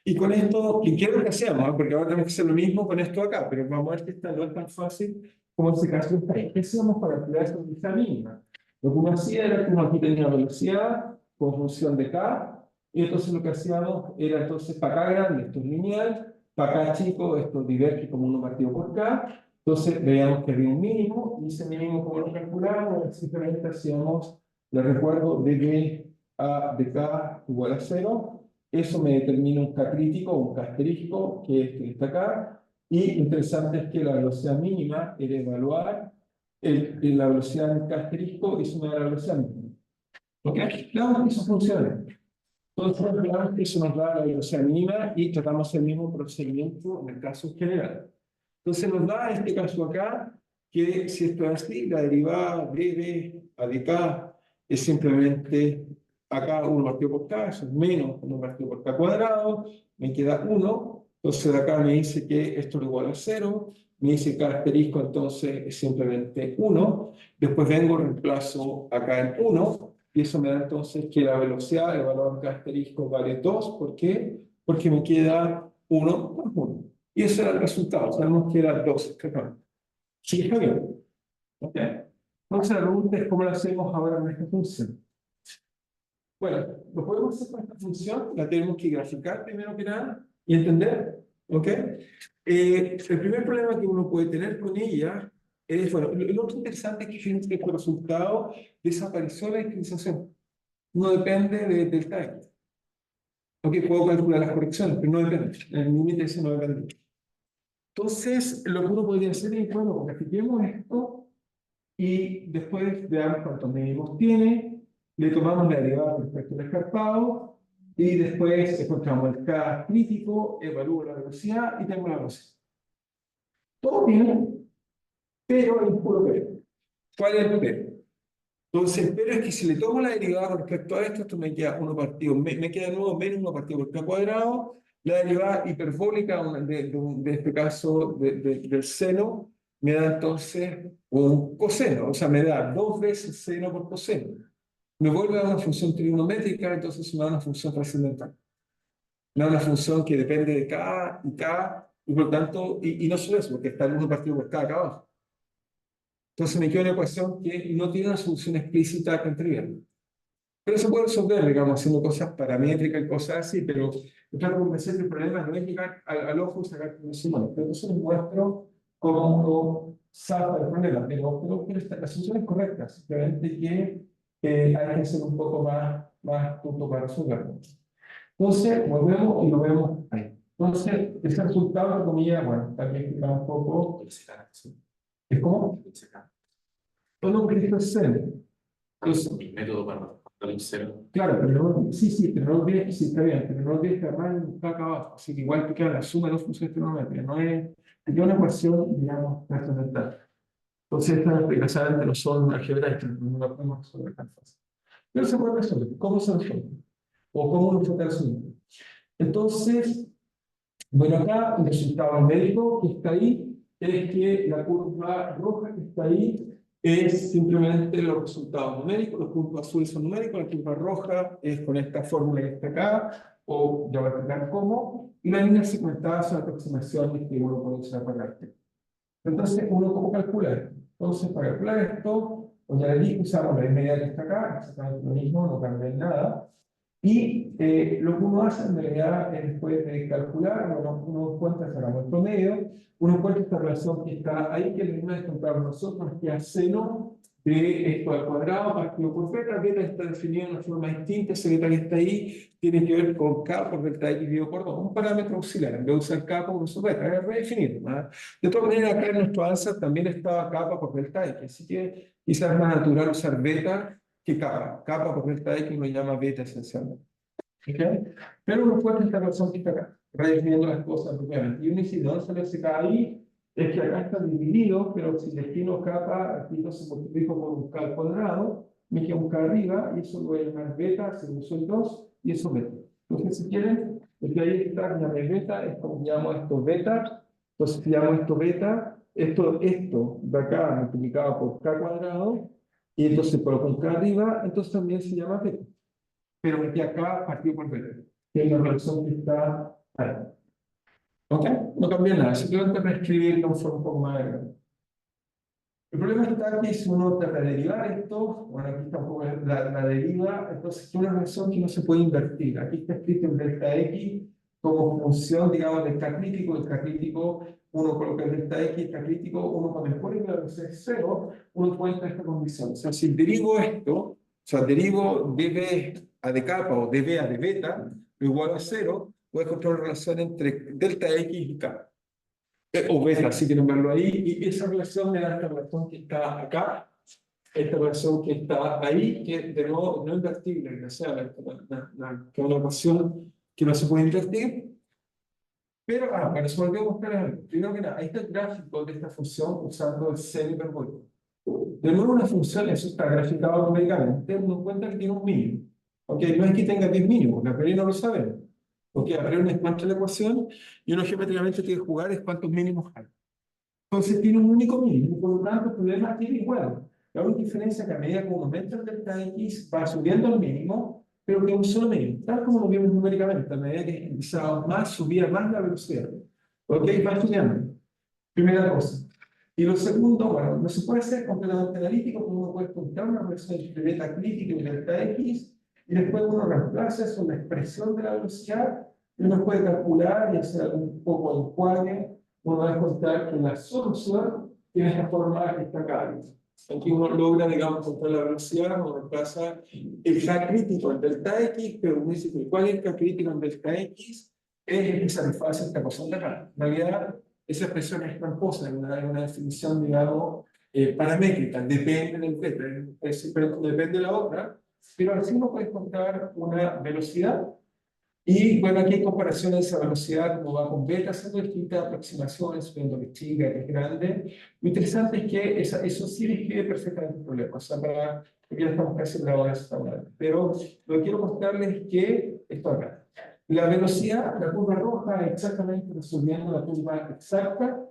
Y con esto, ¿qué es lo que hacemos? Porque ahora tenemos que hacer lo mismo con esto acá, pero vamos a ver que esta no es tan fácil como ese caso está ahí. ¿Qué hacemos para calcular esta velocidad mínima? Lo que uno hacía era que uno aquí tenía velocidad con función de k, y entonces lo que hacíamos era entonces para acá grande, esto es lineal, para acá chico, esto diverge como 1 partido por k, entonces veíamos que había un mínimo, y ese mínimo como lo calculamos, simplemente hacíamos, les recuerdo, de k igual a 0, eso me determina un K crítico, un K asterisco, que es este que está acá. Y lo interesante es que la velocidad mínima era evaluar la velocidad del K asterisco, eso me da la velocidad mínima. ¿Ok? Veamos que eso funciona. Entonces, veamos que eso nos da la velocidad mínima y tratamos el mismo procedimiento en el caso general. Entonces, nos da en este caso acá que si esto es así, la derivada de a de k es simplemente acá 1 partido por k, eso es menos 1 partido por k cuadrado, me queda 1, entonces de acá me dice que esto es igual a 0, me dice que asterisco entonces es simplemente 1, después vengo, reemplazo acá en 1, y eso me da entonces que la velocidad, el valor k asterisco vale 2, ¿por qué? Porque me queda 1 más 1. Y ese era el resultado, sabemos que era 2, perdón. Sí, está bien. ¿Ok? Entonces la pregunta es cómo lo hacemos ahora con esta función. Bueno, lo podemos hacer con esta función, la tenemos que graficar primero que nada y entender. ¿Ok? El primer problema que uno puede tener con ella es, bueno, lo otro interesante es que fíjense que este resultado desapareció la discriminación. No depende del time. Ok, puedo calcular las correcciones, pero no depende. El límite ese no depende. Entonces, lo que uno podría hacer es, bueno, grafiquemos esto y después veamos cuántos mínimos tiene, le tomamos la derivada respecto al escarpado y después encontramos el K crítico, evalúo la velocidad y tengo la velocidad. Todo bien, pero hay un puro pero. ¿Cuál es el pero? Entonces, el pero es que si le tomo la derivada respecto a esto, esto me queda 1 partido, me queda de nuevo menos 1 partido por k cuadrado, la derivada hiperbólica de este caso del seno me da entonces un coseno, o sea, me da 2 veces seno por coseno. Me vuelve a dar una función trigonométrica, entonces me da una función trascendental. Me da una función que depende de k, y por lo tanto, y no solo eso, porque está el 1 partido por k acá abajo. Entonces me queda una ecuación que no tiene una solución explícita acá en trivial. Pero se puede resolver, digamos, haciendo cosas paramétricas y cosas así, pero trato de convencer que el problema no es llegar al ojo y sacar conclusiones. Pero eso les muestro cómo uno salva el problema. Pero la solución es correcta, simplemente que hay que ser un poco más punto para resolverlo. Entonces, volvemos y lo vemos ahí. Entonces, ese resultado, entre comillas, bueno, también explica un poco. ¿Es cómo? Todo lo que esto es ser. Entonces, Mi método para encontrar el cero. claro, pero no, sí, pero no olvides que sí, está bien, pero no olvides que armar un acá abajo, así que igual te queda la suma de dos funciones trigonométricas, no es una ecuación, digamos, trascendental. Entonces, estas explicaciones no son algebraicas, no las podemos resolver tan fácil. Pero se puede resolver. ¿Cómo se resuelve? ¿O cómo uno trata de resolver? Entonces, bueno, acá el resultado médico que está ahí es que la curva roja que está ahí es simplemente los resultados numéricos, los puntos azules son numéricos, la curva roja es con esta fórmula que está acá, o ya voy a explicar cómo, y la línea segmentada son aproximaciones que uno puede usar para el cálculo. Entonces, uno cómo calcular. Entonces, para calcular esto, pues ya les dije, usamos la medida que está acá, exactamente lo mismo, no cambia en nada. Y lo que uno hace en realidad es después de calcular, uno encuentra, sacamos el promedio, uno encuentra esta relación que está ahí, que es la misma de encontrar nosotros, que es seno de esto al cuadrado partido por beta. Beta está definido de una forma distinta, ese beta que está ahí tiene que ver con K por delta X dividido por 2, un parámetro auxiliar, en vez de usar K por uso beta, es redefinido, ¿no? De todas maneras, acá en nuestro answer también estaba K por delta X, así que quizás es más natural usar beta que kappa. Kappa por delta X uno llama beta esencialmente. ¿Okay? Pero uno puede esta relación que está acá, redefiniendo las cosas propiamente. Y uno dice, ¿dónde sale ese K ahí? Es que acá está dividido, pero si destino kappa, aquí no se multiplica por un K al cuadrado, me queda un K arriba, y eso lo voy a llamar beta, se uso el 2, y eso beta. Entonces, si quieren, el que ahí está, llame beta, es como llamo esto beta, entonces si llamo esto beta, esto de acá multiplicado por K cuadrado, y entonces coloco un K arriba, entonces también se llama beta. Pero metí acá partido por beta, que es la relación que está ahí. ¿Ok? No cambia nada, simplemente reescribirlo de forma un poco más grande. El problema está que si uno trata de derivar esto, bueno, aquí está un poco la deriva, entonces es una relación que no se puede invertir. Aquí está escrito en delta X como función, digamos, del K crítico. El K crítico, uno coloca el delta X, K crítico, uno cuando el código de es 0, uno encuentra esta condición. O sea, si derivo esto, o sea, derivo db a de kappa o db a de beta, igual a 0, voy a encontrar una relación entre delta X y K. O beta, si quieren verlo ahí, y esa relación me da esta relación que está acá, esta relación que está ahí, que de nuevo no es invertible, o sea, que es una ecuación que no se puede invertir, pero, para eso volví a mostrar, primero que nada, ahí está el gráfico de esta función usando el seno hiperbólico. De nuevo, una función, eso está graficado numéricamente, uno encuentra que tiene un mínimo. Ok, no es que tenga 10 mínimos, porque a priori no lo sabemos. Ok, a priori uno encuentra la ecuación y uno geométricamente tiene que jugar es cuántos mínimos hay. Entonces tiene un único mínimo, por lo tanto el problema tiene igual. La única diferencia es que a medida que uno aumenta el delta X va subiendo al mínimo, pero que es un solo mínimo, tal como lo vimos numéricamente, a medida que empezaba más, subía más la velocidad. ¿Ok? Va estudiando. Primera cosa. Y lo segundo, bueno, no se puede ser completamente analítico, porque uno puede encontrar una relación entre beta crítica y delta X, y después uno reemplaza eso en la expresión de la velocidad, y uno puede calcular y hacer un poco de enjuague, uno va a encontrar que la solución tiene esta forma que está acá. Aquí uno logra, digamos, encontrar la velocidad, uno reemplaza el K crítico en delta X, pero uno dice que cuál es el K crítico en delta X, es el que satisface esta ecuación de acá. En realidad, esa expresión es tramposa, es una definición, digamos, paramétrica, depende del beta, depende de la otra, pero así uno puede encontrar una velocidad. Y bueno, aquí hay comparaciones de esa velocidad, como va con beta, haciendo distintas aproximaciones, viendo que es chica, que es grande. Lo interesante es que eso sí describe perfectamente el problema, o sea, porque ya estamos casi en la hora de esta hora. Pero lo que quiero mostrarles es que esto acá. La velocidad, la curva roja, exactamente resolviendo la curva exacta.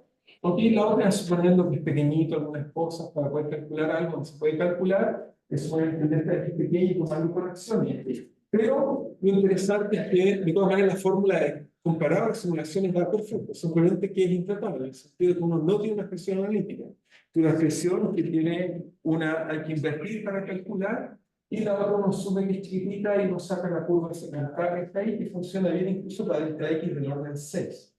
Ok, la otra, suponiendo que es pequeñito, algunas cosas para poder calcular algo, no se puede calcular, eso puede entender que es pequeño y tomar correcciones. Pero lo interesante es que, de todas maneras, la fórmula de comparar las simulaciones da perfecto, simplemente que es intratable, en el sentido de que uno no tiene una expresión analítica, tiene una expresión que hay que invertir para calcular, y la otra uno asume que es chiquitita y nos saca la curva segmental que está ahí, que funciona bien incluso para delta X del orden 6.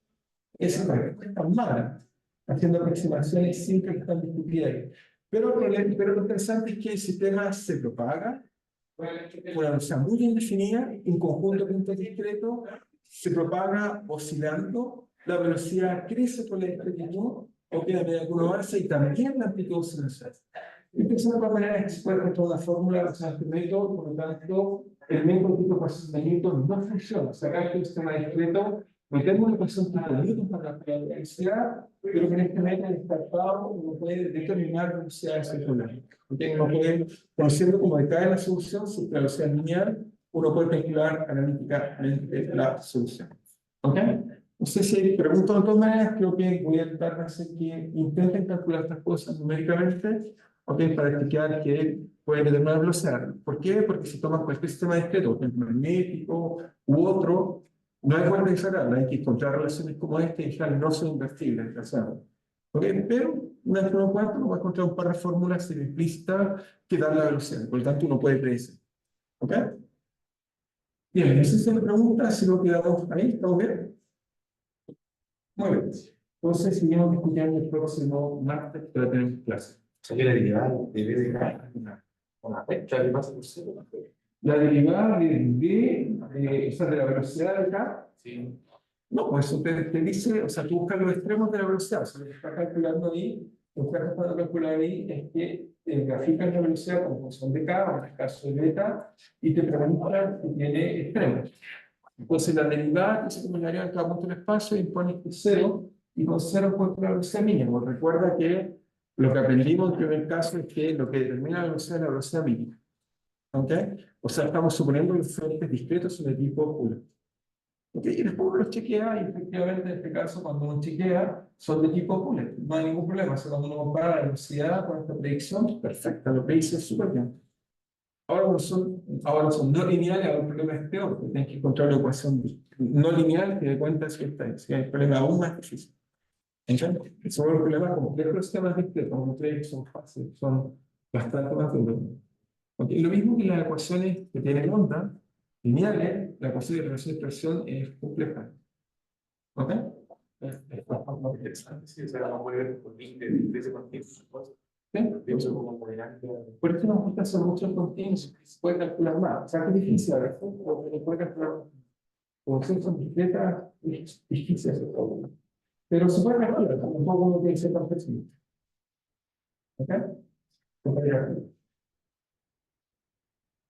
Esa no es tan mala, haciendo aproximaciones simples que están discutidas ahí. Pero lo interesante es que el sistema se propaga, una velocidad muy bien definida, un conjunto de puntos discretos, se propaga oscilando, la velocidad crece con la discretitud, o que a medida que uno avanza, y también la amplitud oscilacional. Entonces, de alguna manera, se puede encontrar una fórmula de este método, por lo tanto, el método tipo de procesamiento no funciona. Sacar un sistema discreto, metemos una ecuación tipo Newton para la velocidad, pero con este método descartado uno puede determinar velocidades circulares. Uno puede, conociendo cómo decae la solución, su velocidad lineal, uno puede calcular analíticamente la solución. ¿Ok? No sé si hay preguntas de todas maneras, creo que voy a tratar de hacer que intenten calcular estas cosas numéricamente, ¿ok? Para explicar que pueden determinar velocidad. ¿Por qué? Porque si toman cualquier sistema discreto, por ejemplo, magnético u otro, no hay vuelta de sacarla, hay que encontrar relaciones como esta y ya no son invertibles, ¿no? ¿Ok? Pero una vez que uno cuenta, uno va a encontrar un par de fórmulas implícitas que dan la velocidad, por lo tanto uno puede predecir. ¿Ok? Bien, no sé si me pregunta si lo quedamos ahí, ¿estamos bien? Muy bien. Entonces, seguimos discutiendo el próximo martes que tenemos clase. O sea que la derivada debe de dar una fecha que pasa por cero. La derivada o sea, de la velocidad de acá, Sí. no, pues eso te dice, o sea, tú buscas los extremos de la velocidad, o sea, lo que estás calculando ahí, lo que estás tratando de calcular ahí es que graficas la velocidad como función de k, o en el caso de beta, y te pregunta si tiene extremos. Entonces, la derivada que se combinaría en cada punto del espacio impone que cero, y con cero encuentra la velocidad mínima. Recuerda que lo que aprendimos en el primer caso es que lo que determina la velocidad es la velocidad mínima. ¿Ok? O sea, estamos suponiendo que los frentes discretos son de tipo puro. ¿Ok? Y después uno los chequea, y efectivamente en este caso, cuando uno chequea, son de tipo Pullet. No hay ningún problema. O sea, cuando uno compara la velocidad con esta predicción, perfecta, lo predice súper bien. Ahora son no lineales, ahora el problema es peor, porque tienes que encontrar una ecuación no lineal que dé cuenta si está ahí. Si hay un problema aún más difícil. ¿Entiendes? Son los problemas complejos de los sistemas discretos, como ustedes son fáciles, son bastante más duros. Okay. Lo mismo que las ecuaciones que tienen onda, lineales, la ecuación de relación de presión es compleja. ¿Ok? Es bastante interesante, sí, o sea, no puede ver por límite de ese partido. ¿Sí? De hecho, como dinámica. Por eso nos gusta hacer muchos continuos, se puede calcular más. O sea, que es difícil a veces, porque se puede calcular más. Como son discretas, es difícil hacer todo. Pero se puede calcular, tampoco uno tiene que ser tan flexible. ¿Ok? Se puede calcular.